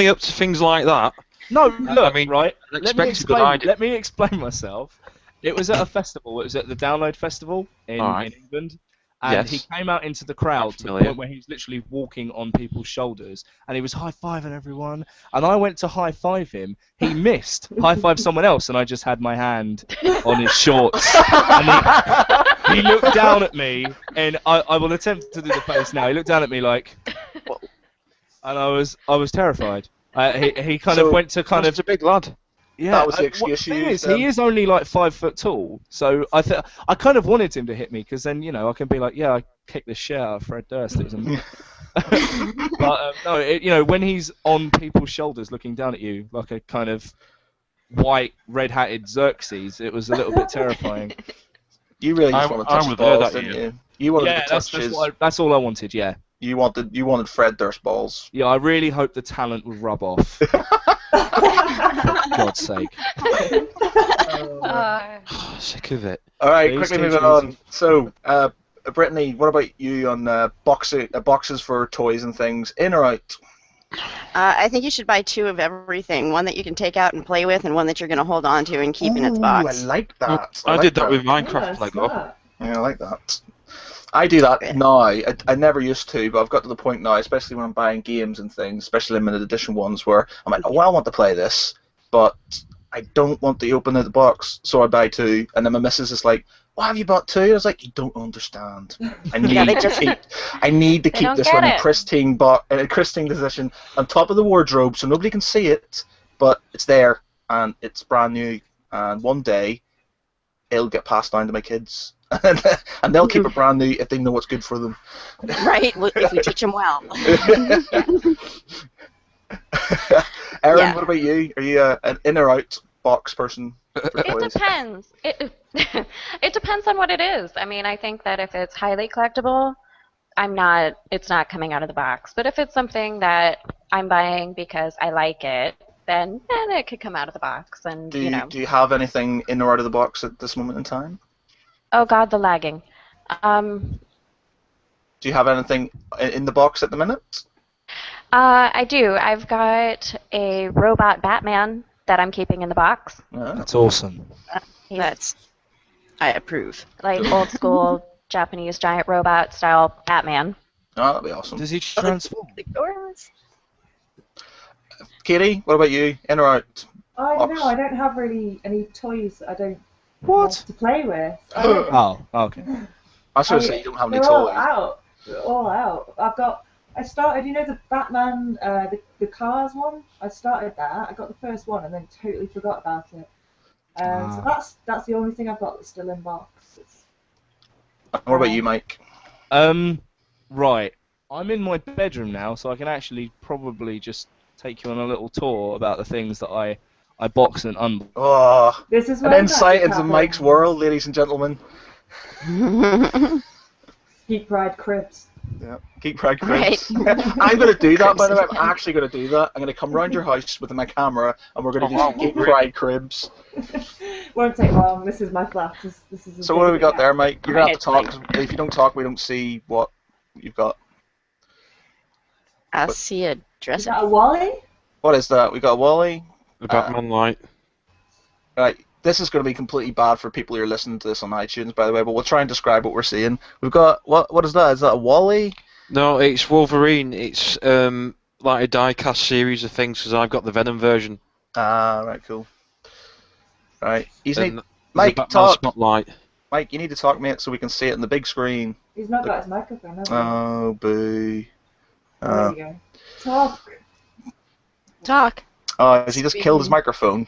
get up to things like that, No, look, I mean, right. expect a good idea. Let me explain myself. It was at a festival. It was at the Download Festival in Alright. England. And Yes. he came out into the crowd to the Familiar. point where he was literally walking on people's shoulders and he was high-fiving everyone. And I went to high-five him. He missed. High-fived someone else and I just had my hand on his shorts. And he looked down at me and I will attempt to do the face now. He looked down at me like... And I was terrified. He kind of went to kind of... He's a big lad. Yeah, That was the excuse the you thing used, is, he is only like 5 foot tall, so I kind of wanted him to hit me because then I can be like, yeah, I kicked the shit out of Fred Durst. It was but no, when he's on people's shoulders looking down at you like a kind of white red-hatted Xerxes, it was a little bit terrifying. You really just want to touch I the was there balls, that didn't year. you? You wanted Yeah, to touch his. that's all I wanted. Yeah, You wanted Fred Durst balls. yeah. I really hope the talent would rub off. For God's sake. Sick of it. All right, Please quickly take moving it on. easy. So, Brittany, what about you on boxes for toys and things, in or out? I think you should buy 2 of everything. One that you can take out and play with, and one that you're going to hold on to and keep in its Ooh, box. I like that. I like did that with Minecraft Yeah, Lego. smart. Yeah, I like that. I do that Okay. now. I never used to, but I've got to the point now, especially when I'm buying games and things, especially limited edition ones, where I'm like, well, I want to play this, but I don't want to open the box, so I buy 2, and then my missus is like, why have you bought 2? I was like, you don't understand. I need Yeah, they to just- keep. I need to They keep don't this get one in it. pristine position on top of the wardrobe, so nobody can see it, but it's there and it's brand new. And one day, it'll get passed down to my kids, and they'll keep it brand new if they know what's good for them. Right? If we teach them well. Erin, Yeah. what about you? Are you an in or out box person? For It toys? depends. It depends on what it is. I mean, I think that if it's highly collectible, it's not coming out of the box. But if it's something that I'm buying because I like it, then it could come out of the box. And Do you have anything in or out of the box at this moment in time? Oh God, the lagging. Um, Do you have anything in the box at the minute? I do. I've got a robot Batman that I'm keeping in the box. That's awesome. He's I approve. like Cool. old school Japanese giant robot style Batman. Oh, that'd be awesome. Does he transform? Katie, what about you? In or out? I don't Box. know. I don't have really any toys that I don't What? want to play with. I don't- Oh, okay. I was going to say you don't have any They're all toys. out. They're all out. I started, the Batman, the Cars one. I started that. I got the first one and then totally forgot about it. So that's the only thing I've got that's still in box. What about you, Mike? Right. I'm in my bedroom now, so I can actually probably just take you on a little tour about the things that I box and unbox. Oh, This is an where insight magic into Mike's happens. world, ladies and gentlemen. Geek Pride Cribs. Yeah, Geek Pride Cribs. I'm going to do that, by the way. I'm actually going to do that. I'm going to come round your house with my camera, and we're going to do some Geek Pride Cribs. Won't take long. This is my flat. This is as So big what do as we it got gets. there, Mike? You're going to have to Right, talk. 'Cause if you don't talk, we don't see what you've got. I see a Is dresser. that a Wally? What is that? We got a Wally. The Batman light. Right. This is going to be completely bad for people who are listening to this on iTunes, by the way, but we'll try and describe what we're seeing. We've got, what is that? Is that a Wally? No, it's Wolverine. It's like a die-cast series of things because I've got the Venom version. Ah, right, cool. Right. And there's Mike, a Batman talk. spotlight. Mike, you need to talk, mate, so we can see it in the big screen. He's not got his microphone, has he? Oh, boo. There you go. Talk. Talk. Oh, has he just killed his microphone?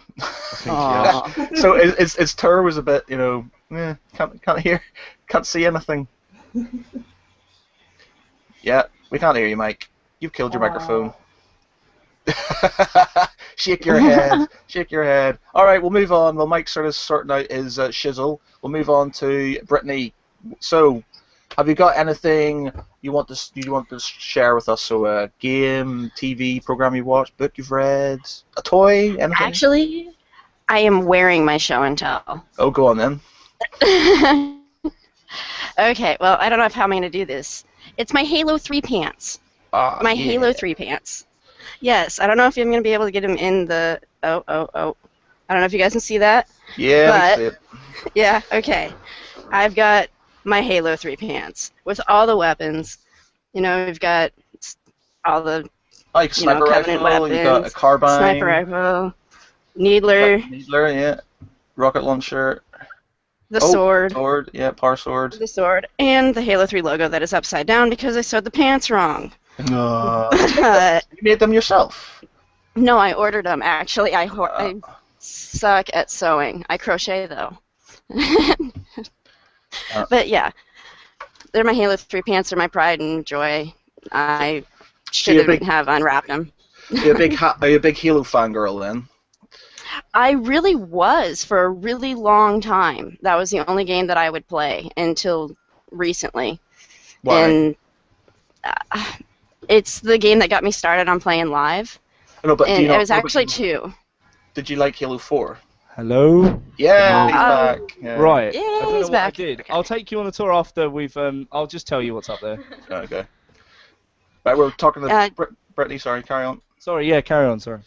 Aw. So his tour was a bit, can't hear, can't see anything. Yeah, we can't hear you, Mike. You've killed your microphone. Shake your head. Shake your head. All right, we'll move on. While Mike's sort of sorting out his shizzle, we'll move on to Brittany. So, have you got anything you want to share with us? So, a game, TV program you watched, book you've read, a toy, anything? Actually, I am wearing my show and tell. Oh, go on then. Okay, well, I don't know how I'm going to do this. It's my Halo 3 pants. My Yeah. Halo 3 pants. Yes, I don't know if I'm going to be able to get them in the... Oh. I don't know if you guys can see that. Yeah, But- we see it. Yeah, okay. I've got my Halo 3 pants with all the weapons. We've got all the Like sniper Covenant rifle, you got a weapons, carbine, sniper rifle, needler, needler, yeah, rocket launcher, the sword, yeah, power sword. the sword, and the Halo 3 logo that is upside down because I sewed the pants wrong. No. But You made them yourself. no, I ordered them. Actually, I suck at sewing. I crochet though. But yeah, they're my Halo 3 pants. They're my pride and joy. I should have unwrapped them. Are you a big Halo fangirl then? I really was for a really long time. That was the only game that I would play until recently. Why? And it's the game that got me started on playing live. No, but do And you know, it was what about actually you? 2. Did you like Halo 4? Hello? Yeah, he's Oh. back. Yeah. Right. Yeah, I don't know he's what back. I did. Okay. I'll take you on a tour after we've. I'll just tell you what's up there. Okay. Right, we're talking to Uh, Brittany. Sorry, carry on. Sorry. Yeah. Carry on. Sorry.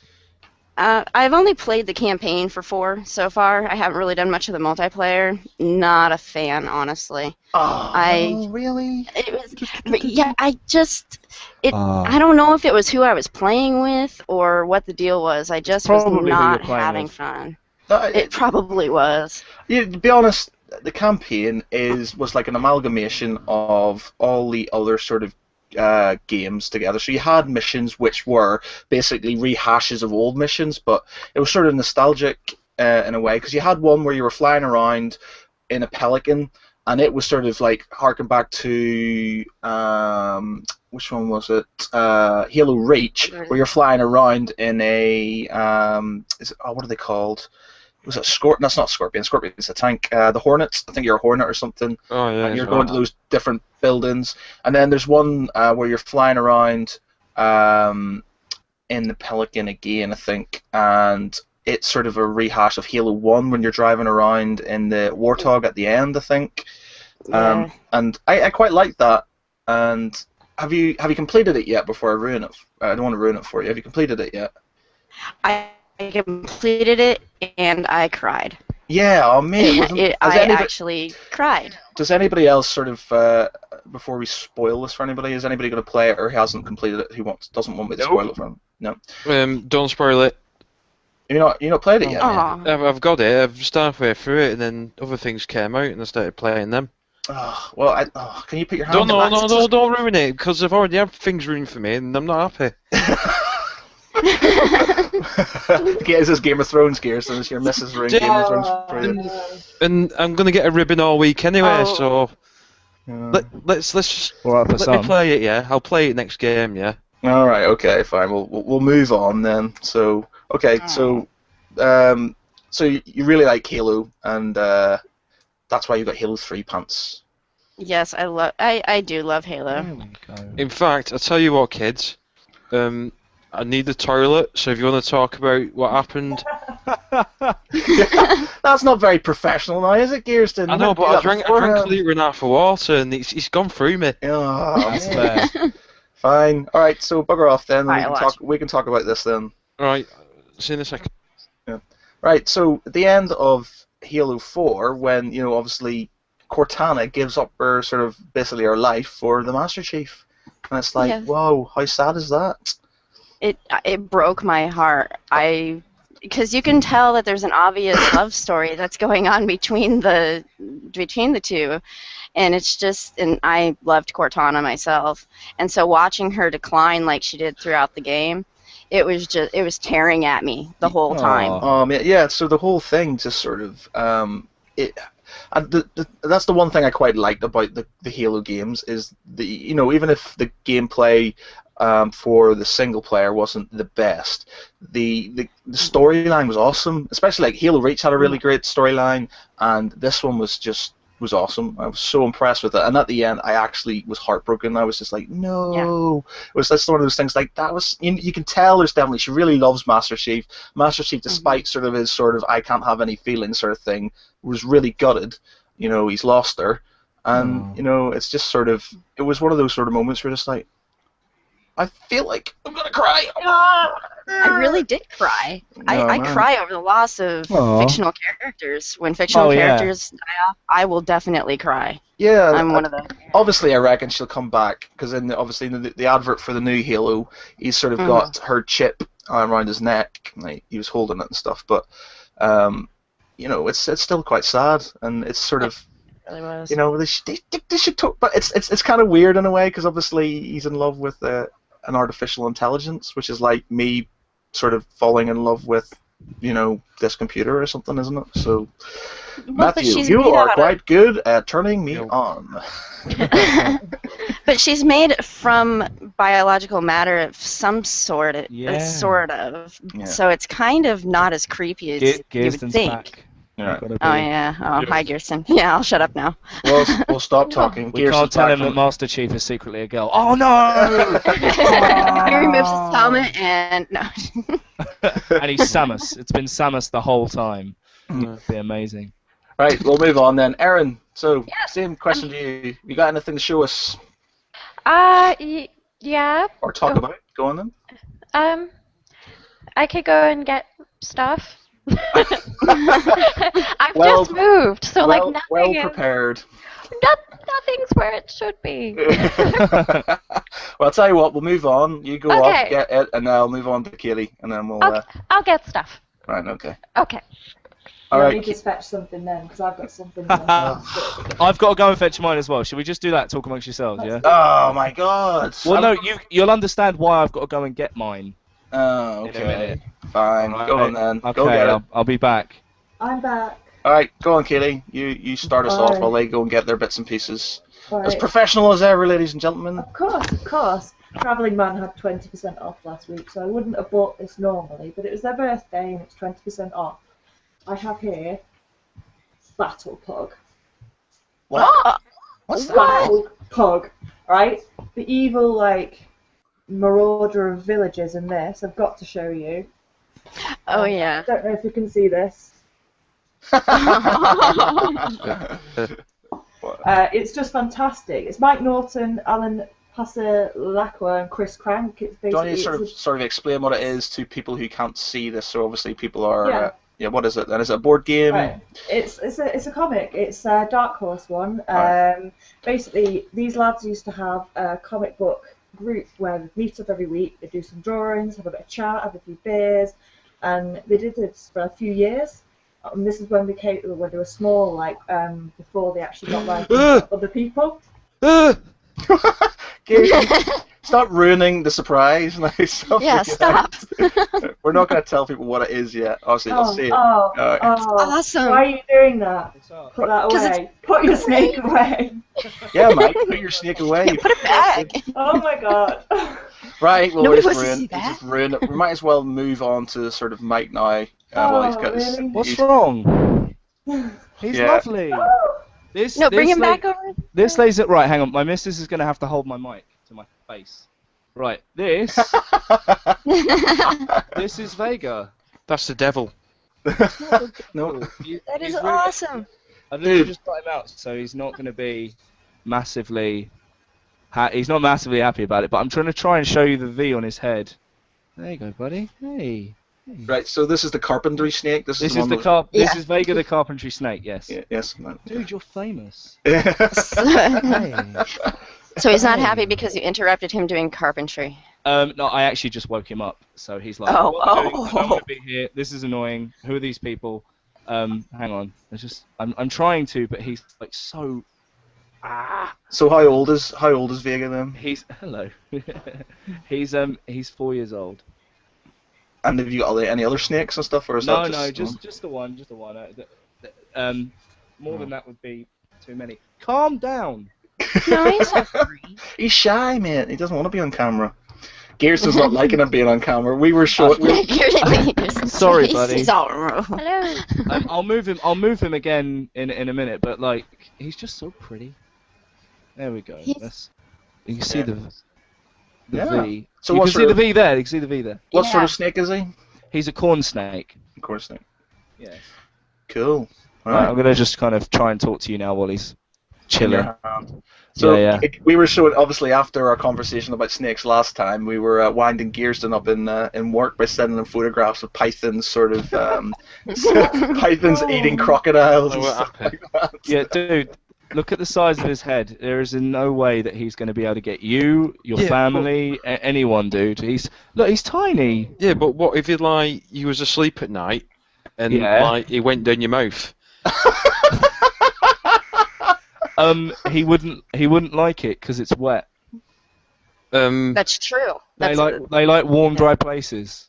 I've only played the campaign for 4 so far. I haven't really done much of the multiplayer. Not a fan, honestly. Oh, I- really? It was, yeah, I Ah. don't know if it was who I was playing with or what the deal was. I just was probably who you're not playing having with. fun. No, It probably was. to be honest, the campaign was like an amalgamation of all the other sort of games together. So you had missions which were basically rehashes of old missions, but it was sort of nostalgic in a way because you had one where you were flying around in a pelican, and it was sort of like harken back to which one was it? Halo Reach, where you're flying around in a what are they called? Was it Scorpion? That's not Scorpion. Scorpion's a tank. The Hornets. I think you're a Hornet or something. Oh yeah. And you're it's going to right. those different buildings, and then there's one where you're flying around in the Pelican again, I think, and it's sort of a rehash of Halo 1 when you're driving around in the Warthog at the end, I think. Yeah. And I quite like that. And have you completed it yet before I ruin it? I don't want to ruin it for you. Have you completed it yet? I completed it and I cried. Yeah, oh mate. I actually cried. Does anybody else sort of, before we spoil this for anybody, is anybody going to play it or who hasn't completed it who doesn't want me to spoil it for them? No. Don't spoil it. You not played it yet? Aw. I've got it. I've just halfway through it, and then other things came out, and I started playing them. Oh, well, can you put your hand Don't ruin it, because I've already had things ruined for me, and I'm not happy. Yeah, this is Game of Thrones gear, so it's your missus ruined Game of Thrones for you. And I'm gonna get a ribbon all week anyway, Oh. so Yeah. let's just Well, for let me some. play it. Yeah, I'll play it next game. Yeah. All right, okay, fine. We'll move on then. So okay, so you really like Halo, and that's why you got Halo 3 pants. Yes, I do love Halo. There we go. In fact, I tell you what, kids. I need the toilet, so if you want to talk about what happened, That's not very professional now, is it, Kirsten? I know, but I drank a litre and a half of water, and it's gone through me. Oh, That's man. fair. Fine. All right, so bugger off then. Alright, We can talk about this then. Right, see you in a second. Right. So at the end of Halo 4, when obviously Cortana gives up her sort of basically her life for the Master Chief, and it's like, Yes. whoa, how sad is that? It broke my heart. Because you can tell that there's an obvious love story that's going on between the two, and it's just, and I loved Cortana myself, and so watching her decline like she did throughout the game, it was tearing at me the whole time. Yeah. So the whole thing just sort of that's the one thing I quite liked about the Halo games is even if the gameplay for the single player wasn't the best, the storyline was awesome. Especially like Halo Reach had a really great storyline, and this one was awesome. I was so impressed with it, and at the end I actually was heartbroken. I was just like, no. It was just one of those things like that was you can tell there's definitely, she really loves Master Chief. Despite sort of his I can't have any feelings sort of thing, was really gutted. He's lost her, and it's just sort of, it was one of those sort of moments where just like, I feel like I'm gonna cry. I really did cry. I cry over the loss of fictional characters. When fictional characters die off, I will definitely cry. Yeah, I'm one of those. Obviously, I reckon she'll come back, because obviously in the advert for the new Halo, he's sort of got her chip around his neck, like he was holding it and stuff. But it's still quite sad, and it's sort of, It really was. they should talk, but it's kind of weird in a way, because obviously he's in love with an artificial intelligence, which is like me sort of falling in love with this computer or something, isn't it? So Matthew, you are quite good at turning me on. But she's made from biological matter of some sort. Yeah. Sort of. Yeah. So it's kind of not as creepy as you would Gearston's think. back. Yeah. Gotta be. Oh yeah. Oh, hi, Gearston. Yeah, I'll shut up now. We'll stop talking. We can't tell him that Master Chief is secretly a girl. Oh no! He removes his helmet and no. And he's Samus. It's been Samus the whole time. It'd be amazing. Right, we'll move on then. Erin, so same question to you. You got anything to show us Yeah. or talk about? Go on then. I could go and get stuff. I've Well- just moved, so like nothing. well prepared. Nothing's where it should be. Well, I'll tell you what, we'll move on. You go Okay. off, get it, and then I'll move on to Kaylee, and then we'll... I'll get stuff. Right, okay. Okay. All I right. need to fetch something then, because I've got something. I've got to go and fetch mine as well. Should we just do that? Talk amongst yourselves, yeah? Oh, my God. Well, no, you'll understand why I've got to go and get mine. Oh, In a okay. minute. Fine. Go on then. Okay, Go get it. I'll be back. I'm back. All right, go on, Kaylee. You start us off Alright. while they go and get their bits and pieces. Right. As professional as ever, ladies and gentlemen. Of course. Travelling Man had 20% off last week, so I wouldn't have bought this normally, but it was their birthday and it's 20% off. I have here Battle Pug. What? What's that? Battle Pug, right? The evil, marauder of villages in this, I've got to show you. Oh yeah. I don't know if you can see this. It's just fantastic. It's Mike Norton, Alan Passalacqua, and Chris Crank. It's Do you want basically to sort of explain what it is to people who can't see this? So obviously people are. Yeah. What is it then? Is it a board game? Right. It's a comic. It's a Dark Horse one. Right. Basically, these lads used to have a comic book group where they'd meet up every week. They'd do some drawings, have a bit of chat, have a few beers, and they did this for a few years. And this is when they were small, like before they actually got like other people. Gary, stop ruining the surprise. Yeah, stop. We're not going to tell people what it is yet. Obviously, let's see it. Alright. Awesome. Why are you doing that? Put that away. Put your snake away. Yeah, Mike, put your snake away. Put it back. Oh my god. Right, well, Nobody it's wants to ruined. see It's that. just ruined. We might as well move on to sort of Mike now. Well, he's got his, really? What's he's- wrong? He's Yeah. lovely. This, No, bring this him back over. This lays it right. Hang on, my missus is going to have to hold my mic to my face. Right, this is Vega. That's the devil. No. That is He's really- awesome. I've literally just got him out, so he's not going to be massively. He's not massively happy about it, but I'm trying to show you the V on his head. There you go, buddy. Hey. Right, so this is the carpentry snake. This This the is one the that- This is Vega the carpentry snake. Yes. Yeah, yes. Man. Dude, you're famous. So Hey. he's not happy because you interrupted him doing carpentry. No, I actually just woke him up, so he's like, Oh, "What am I doing? I don't oh. want to be here. This is annoying. Who are these people?" Hang on. I'm trying to, but he's like so. So how old is Vega then? He's hello. he's 4 years old. And have you got any other snakes and stuff, or is No, that just the one, More than that would be too many. Calm down. No, he's not free. He's shy, man. He doesn't want to be on camera. Gearson's not liking him being on camera. We were short. Sorry, buddy. He's all Hello. I'll move him again in a minute, but like he's just so pretty. There we go. He's- You can see the Yeah. V. So you what can see sort the of- V there. You can see the V there. What sort Yeah. of snake is he? He's a corn snake. Of course, snake. Yeah. Cool. All Right, right. I'm gonna just kind of try and talk to you now while he's chilling. So Yeah. we were showing, obviously, after our conversation about snakes last time, we were winding Gearston up in work by sending him photographs of pythons, sort of pythons eating crocodiles. Oh, And what stuff happened? like that. Yeah, dude. Look at the size of his head. There is in no way that he's going to be able to get you, your Yeah, family, anyone, dude. He's tiny. Yeah, but what if you was asleep at night and Yeah. like it went down your mouth? He wouldn't like it because it's wet. That's true. They That's like warm, dry places.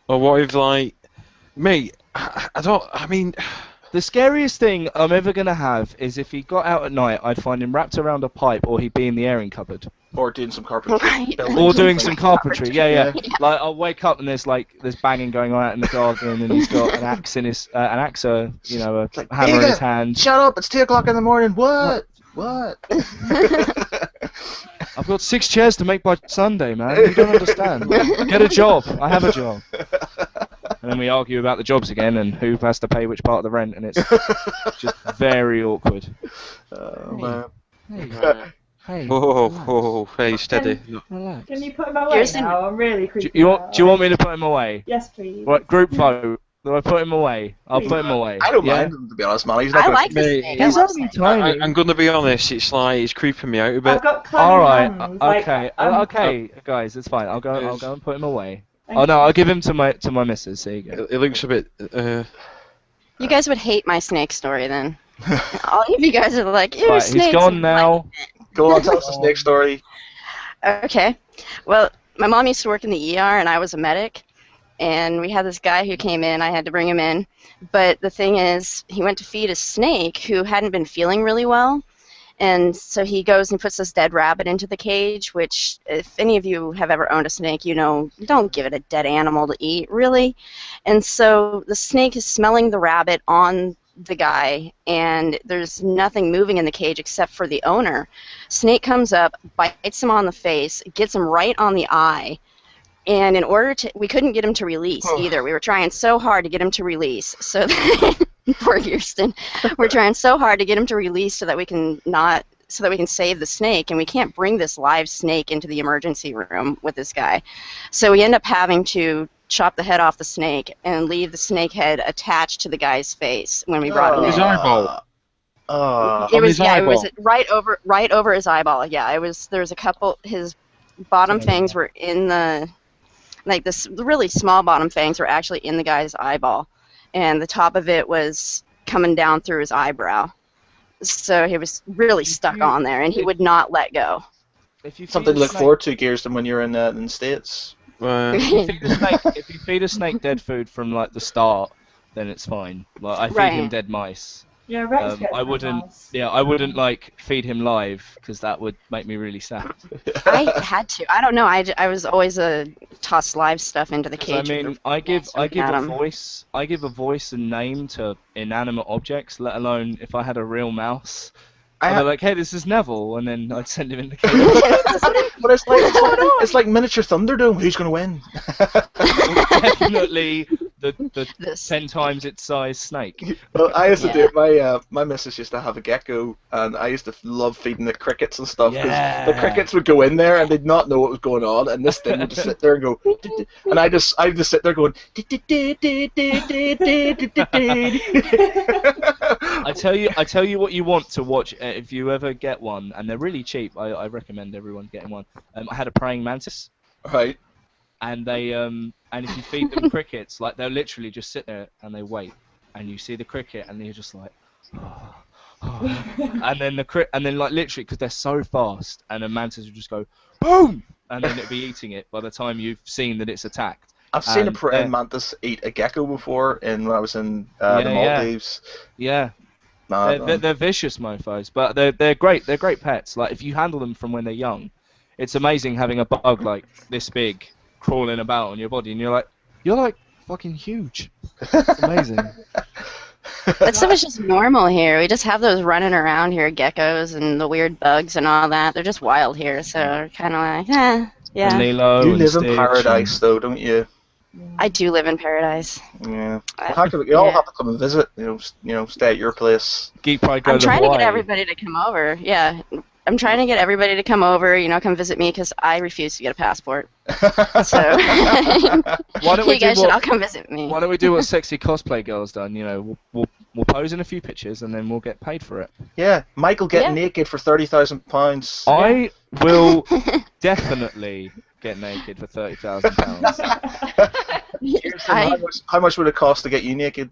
Or what if mate? I mean, The scariest thing I'm ever gonna have is if he got out at night, I'd find him wrapped around a pipe, or he'd be in the Erin cupboard, Or doing some carpentry. Right. building or doing something. some carpentry. Yeah. Like I'll wake up and there's banging going on out in the garden, and he's got an axe in his a hammer in his hand. Shut up! It's 2 o'clock in the morning. What? What? I've got 6 chairs to make by Sunday, man. You don't understand. Get a job. I have a job. And then we argue about the jobs again and who has to pay which part of the rent, and it's just very awkward. Man. Hey, hey, steady. relax. Can you put him away Here's the- now? I'm really Do creeped you out. want me to put him away? Yes, please. Right, group vote. Do I put him away? I'll put him away. I don't yeah? mind him, to be honest, man. He's not I gonna like this Mate, snake. I He's love only snakes. tiny. I'm gonna be honest. It's creeping me out a bit. I've got clammy All right. hands, like, Okay. I'm- Okay, guys, it's fine. I'll go and put him away. Thank Oh no, I'll give him to my missus. There you go. It looks a bit. You guys would hate my snake story then. All of you guys are like, ew, Right, snakes. he's gone now. Go on, tell us the snake story. Okay. Well, my mom used to work in the ER, and I was a medic. And we had this guy who came in. I had to bring him in. But the thing is, he went to feed a snake who hadn't been feeling really well. And so he goes and puts this dead rabbit into the cage, which, if any of you have ever owned a snake, you know, don't give it a dead animal to eat, really. And so the snake is smelling the rabbit on the guy, and there's nothing moving in the cage except for the owner. Snake comes up, bites him on the face, gets him right on the eye, And in order to, we couldn't get him to release either. We were trying so hard to get him to release. So that, poor Kirsten, we're trying so hard to get him to release so that we can save the snake, and we can't bring this live snake into the emergency room with this guy. So we end up having to chop the head off the snake and leave the snake head attached to the guy's face when we brought him His in. eyeball. It was his it was eyeball. right over his eyeball. Yeah, it was. There was a couple. His bottom fangs were in the, like this really small bottom fangs were actually in the guy's eyeball, and the top of it was coming down through his eyebrow. So he was really stuck on there, and he would not let go. Something to look forward to, Kirsten, when you're in the States. If you feed a snake dead food from like the start, then it's fine. Like I feed him dead mice. Yeah, Rex gets I wouldn't. nice. Yeah, I wouldn't like feed him live because that would make me really sad. I had to. I don't know. I was always toss live stuff into the 'Cause, cage. I mean, I give a voice. I give a voice and name to inanimate objects. Let alone if I had a real mouse. I'd be like, hey, this is Neville, and then I'd send him in the cage. But it's like miniature Thunderdome. Who's going to win? Definitely the 10 times its size snake. Well, I used to do it. My missus used to have a gecko, and I used to love feeding the crickets and stuff. Because the crickets would go in there, and they'd not know what was going on, and this thing would just sit there and go, and I'd just sit there going. I tell you what you want to watch if you ever get one, and they're really cheap. I recommend everyone getting one. I had a praying mantis. Right. And they and if you feed them crickets, like they'll literally just sit there and they wait, and you see the cricket, and you're just like, and then like literally because they're so fast, and the mantis will just go boom, and then it'll be eating it by the time you've seen that it's attacked. I've seen a praying mantis eat a gecko before, when I was in the Maldives. Yeah. They're vicious mofos, but they're great. They're great pets. Like if you handle them from when they're young, it's amazing having a bug like this big crawling about on your body, and you're like fucking huge. It's amazing. That stuff is just normal here. We just have those running around here, geckos and the weird bugs and all that. They're just wild here, so we're kind of like, yeah. And Lilo you and live Stitch in paradise, though, don't you? I do live in paradise. Yeah. You all have to come and visit. Stay at your place. Geek Pride go I'm to trying to Hawaii. get everybody to come over. Yeah. I'm trying to get everybody to come over, come visit me because I refuse to get a passport. So Why don't we you guys do should all come visit me. Why don't we do what sexy cosplay girls done? We'll pose in a few pictures and then we'll get paid for it. Yeah, Michael getting naked for £30,000. I will definitely get naked for £30,000. How much would it cost to get you naked?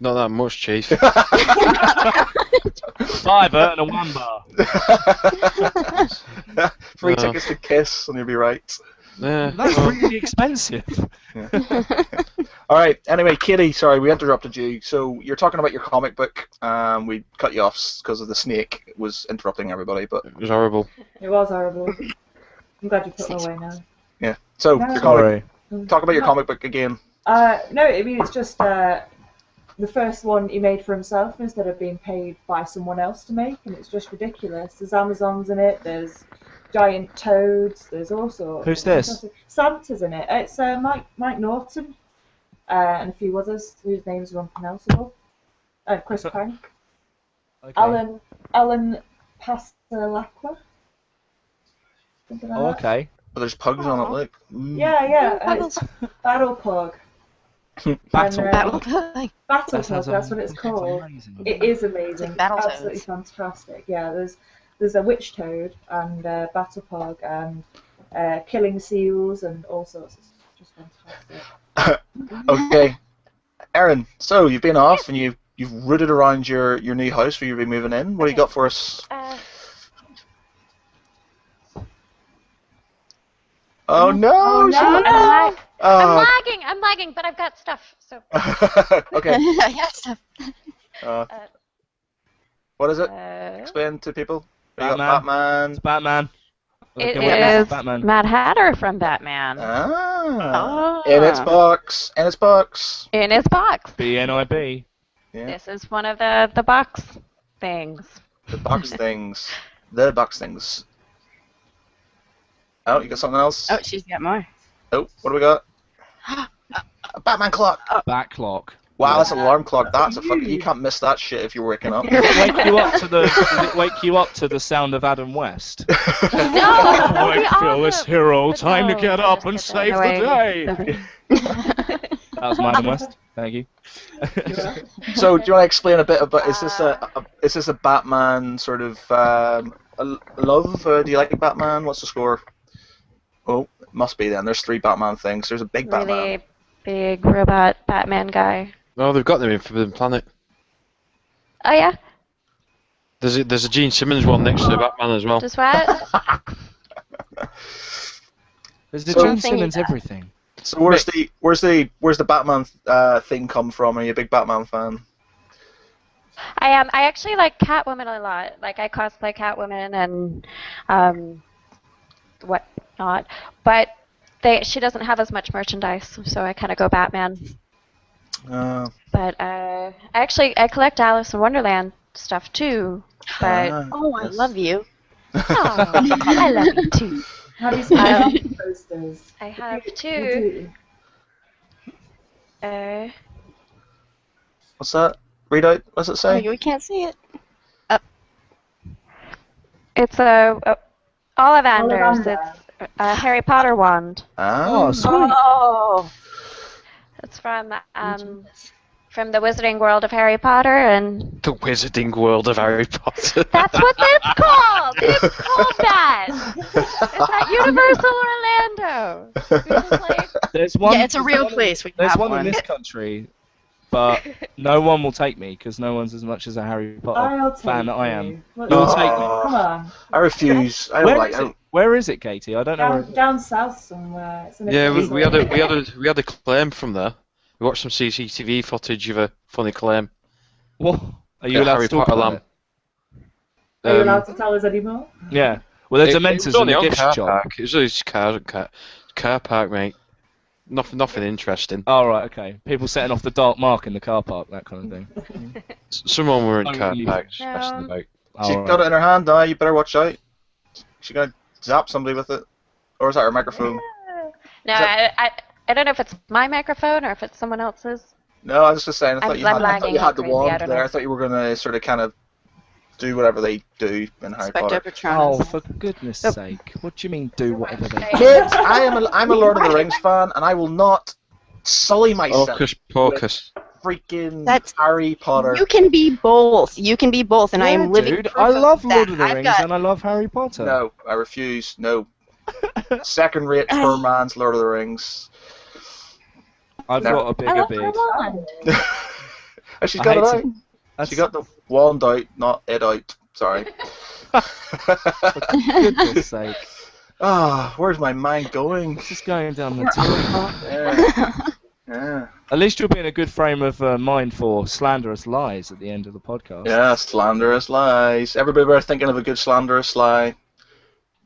Not that much, Chief. $5 and a $1 bar. Free tickets to Kiss, and you'll be right. Yeah. That's really expensive. Yeah. All right. Anyway, Katie, sorry we interrupted you. So you're talking about your comic book. We cut you off because of the snake. It was interrupting everybody, but it was horrible. It was horrible. I'm glad you put them away now. Yeah. So Sorry. Talk about your comic book again. No, I mean it's just the first one he made for himself instead of being paid by someone else to make, and it's just ridiculous. There's Amazons in it. There's giant toads. There's all sorts. Who's this? Santa's in it. It's Mike Norton and a few others whose names are unpronounceable. Chris Prank. Okay. Alan Pastelacqua. Something like that. Okay. But there's pugs on it, look. Yeah. It's Battle Pug. Battle. Battle Pug, that's what it's called. It is amazing. It's like absolutely fantastic. Yeah, there's a witch toad and Battle Pug and killing seals and all sorts. It's just fantastic. Okay, Erin. So you've been off and you've rooted around your new house where you'll be moving in. What do you got for us? Oh no! I'm lagging, but I've got stuff. So. Okay. I got stuff. What is it? Explain to people. Batman. It's Batman. It is Batman. Mad Hatter from Batman. In its box. In its box. In his box. BNIB. Yeah. This is one of the box things. The box things. The box things. Oh, you got something else? Oh, she's got more. Oh, what do we got? A Batman clock. Back clock. Wow, Yeah. that's an alarm clock. That's a fucking. You can't miss that shit if you're waking up. Does it wake you up to the? Does it wake you up to the sound of Adam West? No, that'd be awesome. hero, But time to no, get I up just and get save the day. That was my Adam West. Thank you. So, do you want to explain a bit about? Is this a Batman sort of love? Do you like Batman? What's the score? Oh, it must be then. There's 3 Batman things. There's a big Batman. Really big robot Batman guy. Oh, they've got them in Forbidden Planet. Oh yeah. There's a Gene Simmons one next to the Batman as well. Just what? There's the So- Gene Simmons everything. So where's the Batman thing come from? Are you a big Batman fan? I am. I actually like Catwoman a lot. Like I cosplay Catwoman and whatnot. But she doesn't have as much merchandise, so I kind of go Batman. But I collect Alice in Wonderland stuff too. But Oh, I love you. oh, I love you too. How do you spell posters? I have What 2. do? What's that? Read out. What's it Oh, say? we can't see it. It's a Ollivanders. Ollivander. It's a Harry Potter wand. Ah. sweet. Oh. It's from the Wizarding World of Harry Potter, and The Wizarding World of Harry Potter. that's what it's called. It's called that. It's at Universal Orlando. We just like There's one. Yeah, it's a real place. We can There's have one in one. this country, but no one will take me because no one's as much as a Harry Potter I'll take fan that I you. am. What You'll do you take want? me. Come on. I refuse. I don't Where like. is I it? don't, Where is it, Katie? I don't know. Where... Down south somewhere. It's in a Yeah, castle. we had a claim from there. We watched some CCTV footage of a funny claim. What? Are you The allowed Harry to talk Potter about lamp. it? Are you allowed to tell us anymore? Yeah. Well, there's It Dementors was in only the on gift car shop. park. It was just car park, mate. Nothing interesting. Oh, right, okay. People setting off the dark mark in the car park, that kind of thing. Someone were in Oh, car you- park just messing about. she's Oh, got it in her hand. You better watch out. She's gonna zap somebody with it, or is that her microphone? no, Is that- I don't know if it's my microphone or if it's someone else's. No, I was just saying. I thought I'm you had lagging the like crazy, I wand don't there. know. I thought you were gonna sort of kind of do whatever they do in Harry Spectre Potter. Patronus. Oh, for goodness sake. What do you mean do whatever they do? Kids, I'm a Lord of the Rings fan, and I will not sully myself Hocus pocus. freaking That's- Harry Potter. You can be both. You can be both, and I am living dude, proof I love of Lord that. of the I've Rings got- and I love Harry Potter. No, I refuse. No. Second-rate poor man's Lord of the Rings. I've No. got a bigger beard. Oh, she's got it hate out. to- That's She got the wand out, not it out. Sorry. for goodness sake. Ah, where's my mind going? This is going down the toilet. Yeah. Yeah. At least you'll be in a good frame of mind for slanderous lies at the end of the podcast. Yeah, slanderous lies. Everybody better thinking of a good slanderous lie.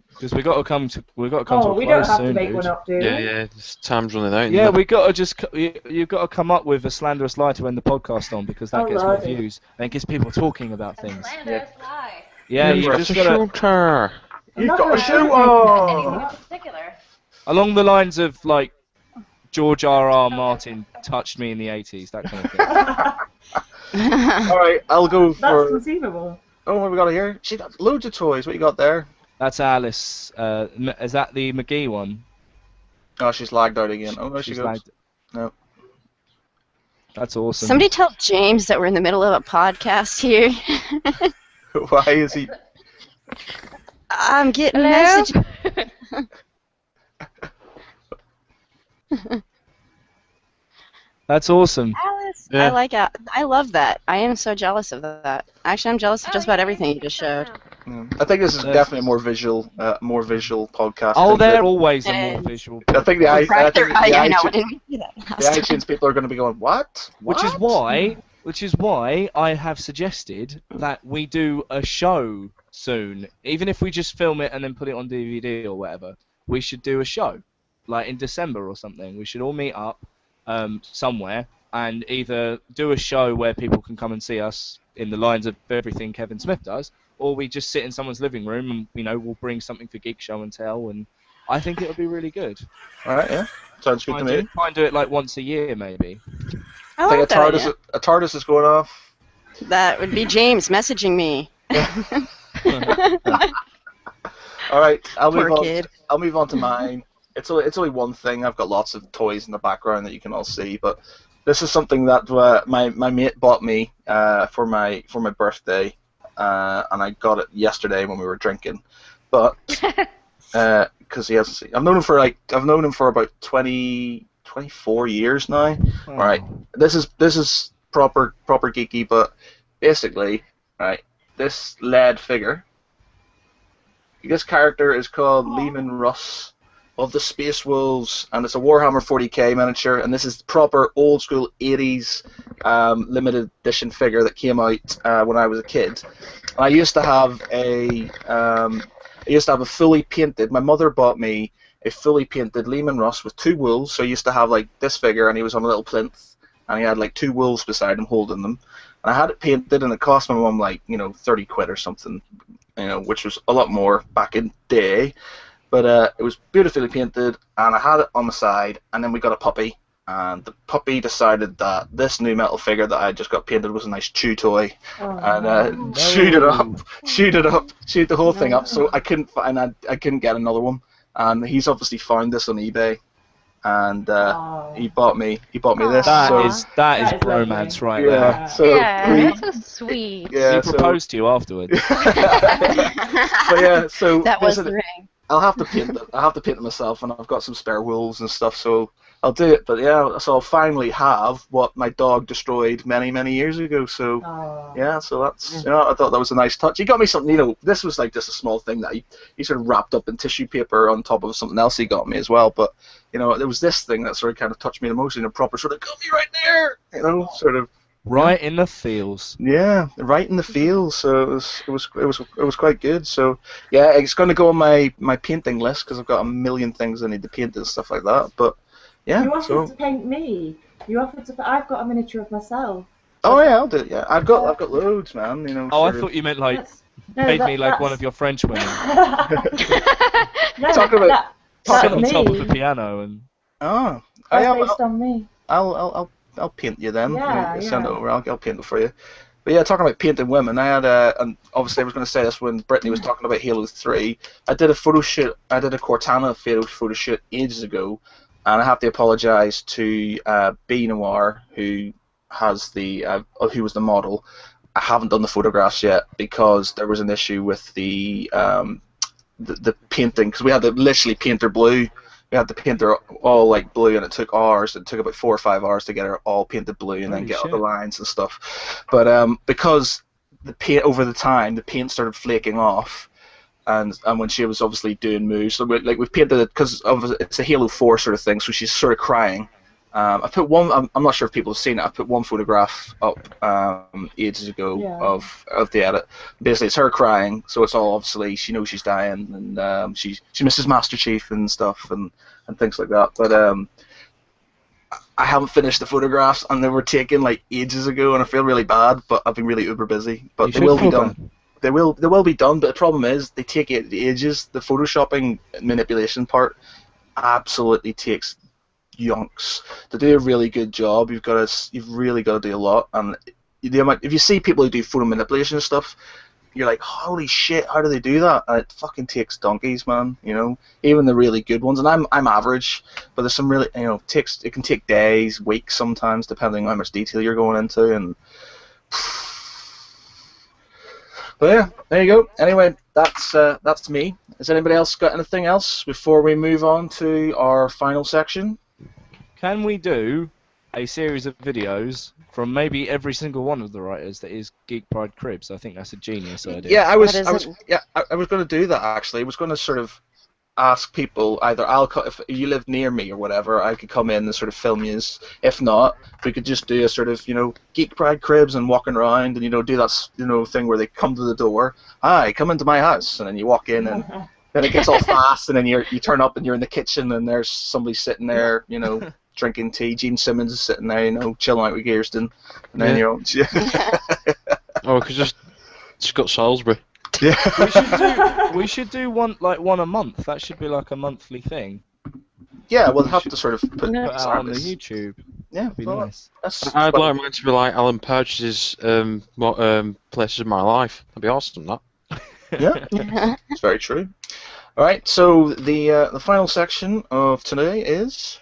Because we got to come to a Oh, close we don't have soon, to make dude. one up, do we? Yeah, time's running out. Yeah, isn't it? we got to just you've got to come up with a slanderous lie to end the podcast on because that Oh, gets more lordy. views and it gets people talking about things. Slanderous lie. Yeah, you Yeah, just a got to shooter. You've not got a gonna shoe do on! In particular. along the lines of like George R.R. Martin touched me in the 80s, that kind of thing. Alright, I'll go That's for... conceivable. Oh, what have we got here? She got loads of toys. What you got there? That's Alice. Is that the McGee one? Oh, she's lagged out again. Oh, there she She's goes. lagged. No. That's awesome. Somebody tell James that we're in the middle of a podcast here. Why is he... I'm getting Hello? messages. That's awesome. Alice, Yeah. I love that. I am so jealous of that. Actually, I'm jealous of just about everything you just showed. I think this is definitely a more visual podcast. I Oh, think they're that- always a more visual. I think the, I think Right, the, I know. iTunes, Didn't we see that the last time? iTunes people are going to be going, what? Which is why I have suggested that we do a show soon. Even if we just film it and then put it on DVD or whatever, we should do a show, like in December or something. We should all meet up somewhere and either do a show where people can come and see us in the lines of everything Kevin Smith does, or we just sit in someone's living room and we'll bring something for Geek Show and Tell and I think it would be really good. All right, yeah, sounds good to me. Try and do it like once a year, maybe. I I think like that idea. a TARDIS is going off. That would be James messaging me. All right, I'll Poor move on. kid. I'll move on to mine. It's only one thing. I've got lots of toys in the background that you can all see, but this is something that my mate bought me for my birthday, and I got it yesterday when we were drinking. But because he has, I've known him for about 24 years now. Oh. All right, this is proper geeky, but basically, right, this lead figure. This character is called Lehman Russ of the Space Wolves, and it's a Warhammer 40k miniature, and this is proper old school 80s limited edition figure that came out when I was a kid. And I used to have a fully painted. My mother bought me a fully painted Lehman Russ with 2 wolves. So I used to have like this figure, and he was on a little plinth, and he had like 2 wolves beside him holding them. And I had it painted, and it cost my mum like 30 quid or something. Which was a lot more back in the day, but it was beautifully painted, and I had it on the side, and then we got a puppy, and the puppy decided that this new metal figure that I just got painted was a nice chew toy, and chewed the whole thing up, so I couldn't get another one, and he's obviously found this on eBay, and he bought me this. That is That is bromance right yeah, there. so Yeah, that's so sweet. yeah, He proposed to you afterwards. So yeah, so That was the basically, ring. I'll have to paint it. I'll have to paint it myself, and I've got some spare wolves and stuff, so I'll do it. But yeah, so I'll finally have what my dog destroyed many years ago. So yeah, so that's I thought that was a nice touch. He got me something. This was like just a small thing that he sort of wrapped up in tissue paper on top of something else he got me as well. But there was this thing that sort of kind of touched me the most in a proper sort of got me right there. Sort of. Right in the feels. Yeah, right in the field. So it was quite good. So yeah, it's going to go on my painting list because I've got a million things I need to paint and stuff like that. But yeah, You offered to paint me. You offered to. I've got a miniature of myself. Oh yeah, I'll do it. Yeah, I've got loads, man. Oh, I thought you meant like paint me like one of your French women. No, Talking about- Sit on me. top of the piano and. Oh, That's based on me. I'll paint you then. Yeah, You send it yeah. over. I'll paint it for you. But yeah, talking about painting women, I had and obviously I was going to say this when Brittany was talking about Halo 3. I did a photo shoot. I did a Cortana photo shoot ages ago, and I have to apologise to B Noir, who was the model. I haven't done the photographs yet because there was an issue with the painting, because we had to literally paint her blue. We had to paint her all like blue, and it took hours. It took about 4 or 5 hours to get her all painted blue, and then get all the lines and stuff. But because the paint over the time, the paint started flaking off, and when she was obviously doing moves, so we've painted it because it's a Halo 4 sort of thing. So she's sort of crying. I put one. I'm not sure if people have seen it. I put one photograph up ages ago of the edit. Basically, it's her crying, so it's all obviously she knows she's dying, and she misses Master Chief and stuff and things like that. But I haven't finished the photographs, and they were taken like ages ago, and I feel really bad. But I've been really uber busy. But they will be done. They will be done. But the problem is they take ages. The photoshopping manipulation part absolutely takes yonks. To do a really good job, you've really got to do a lot. And if you see people who do photo manipulation and stuff, you're like, holy shit, how do they do that? And it fucking takes donkeys, man. Even the really good ones. And I'm average, but there's some really, it can take days, weeks sometimes, depending on how much detail you're going into. And but yeah, there you go. Anyway, that's me. Has anybody else got anything else before we move on to our final section? Can we do a series of videos from maybe every single one of the writers that is Geek Pride Cribs? I think that's a genius idea. Yeah, I was going to do that actually. I was going to sort of ask people either if you live near me or whatever, I could come in and sort of film you. If not, we could just do a sort of Geek Pride Cribs and walking around and do that thing where they come to the door. Hi, come into my house, and then you walk in and. Then it gets all fast, and then you turn up and you're in the kitchen and there's somebody sitting there, drinking tea. Gene Simmons is sitting there, chilling out with Kirsten, and then Oh, we could just got Salisbury. Yeah. We should do one a month. That should be like a monthly thing. Yeah, we'll have to sort of put No. Put out on the service. YouTube. Yeah, That'd be well, nice. that's I'd quite- like mine to be like Alan Purchase's places of my life. That'd be awesome. That. Yeah, it's very true. All right, so the final section of today is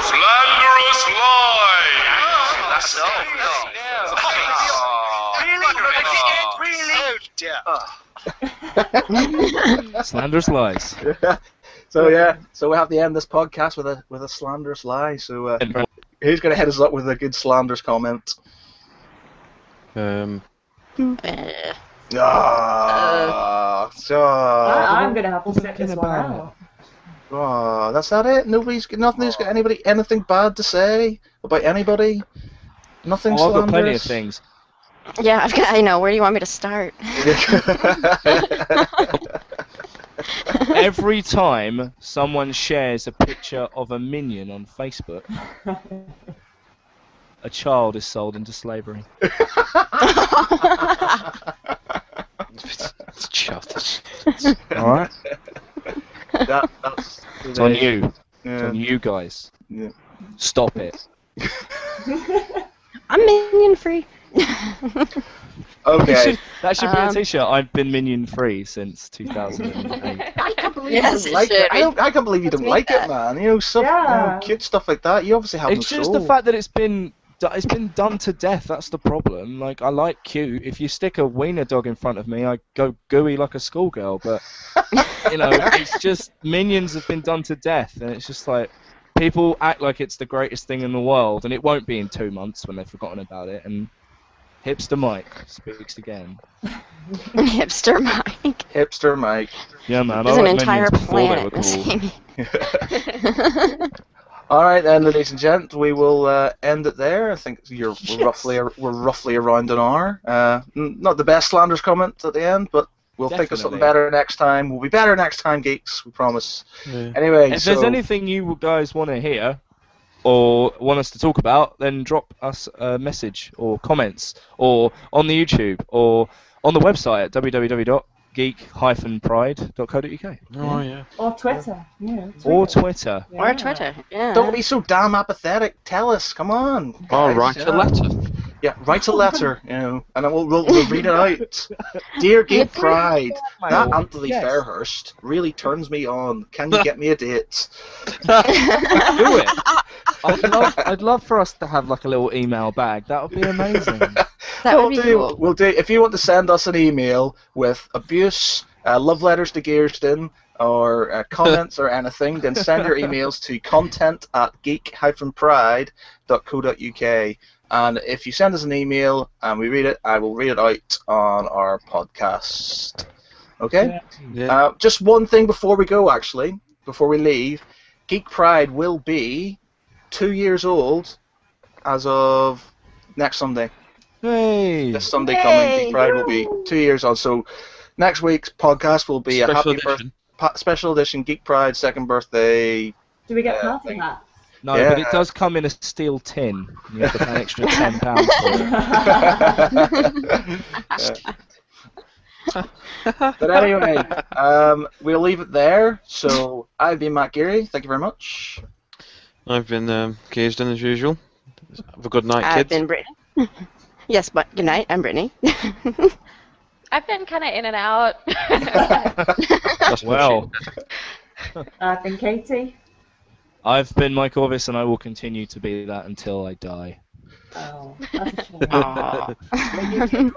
Slanderous lies. Slanderous lies. so we have to end this podcast with a slanderous lie. So who's going to hit us up with a good slanderous comment? Uh, I'm gonna have to set this one out. That's that it? Nobody's got anything bad to say about anybody? Nothing Oh, I've got plenty of slanderous? things. yeah, I know. Where do you want me to start? Every time someone shares a picture of a minion on Facebook, a child is sold into slavery. It's childish. All right, that's it's on you. It's Yeah. on you guys. Yeah. Stop it. I'm minion free. Okay. That should be a Um, T-shirt. I've been minion free since 2008. I can't believe Yes, you it don't like should. it. I can't believe you Let's don't make like it, that. man. You know, stuff, Yeah. cute stuff like that. You obviously have It's no just soul. the fact that it's been done to death. That's the problem. Like, I like cute. If you stick a wiener dog in front of me, I go gooey like a schoolgirl. But it's just minions have been done to death, and it's just like people act like it's the greatest thing in the world, and it won't be in 2 months when they've forgotten about it. And Hipster Mike speaks again. Hipster Mike. Hipster Mike. Yeah, man. There's I an like entire minions before they were planet. cool. All right, then, ladies and gents, we will end it there. I think we're roughly around an hour. Not the best slanders comment at the end, but we'll think of something Definitely. better next time. We'll be better next time, geeks. We promise. Yeah. Anyway, If there's anything you guys want to hear or want us to talk about, then drop us a message or comments or on the YouTube or on the website at www.geek-pride.co.uk Oh yeah. Or Twitter. Yeah. or Twitter. Or Twitter. Yeah. Don't be so damn apathetic. Tell us. Come on. Or guys, write yeah. a letter. Yeah, write a letter, and then we'll read it out. Dear Geek Pride, that Anthony Yes. Fairhurst really turns me on. Can you get me a date? Do it. I'd love for us to have like a little email bag. That would be amazing. That would be cool. We'll do. If you want to send us an email with abuse, love letters to Gearston, or comments or anything, then send your emails to content@geek-pride.co.uk. And if you send us an email and we read it, I will read it out on our podcast. Okay? Yeah. Just one thing before we go, actually, before we leave. Geek Pride will be 2 years old as of next Sunday. Hey. This Sunday coming, Geek Pride will be 2 years old. So next week's podcast will be a Special happy edition. special edition Geek Pride second birthday. Do we get Yeah, party thank- hats? No, Yeah. but it does come in a steel tin. You have to pay an extra £10 for it. But anyway, we'll leave it there. So I've been Matt Geary. Thank you very much. I've been Gaysden as usual. Have a good night, I've kids. been Brittany. Yes, but good night. I'm Brittany. I've been kind of in and out. That's Well, I've been Katie. I've been Mike Orvis and I will continue to be that until I die. Oh, that's a shame. Aw. Thank you.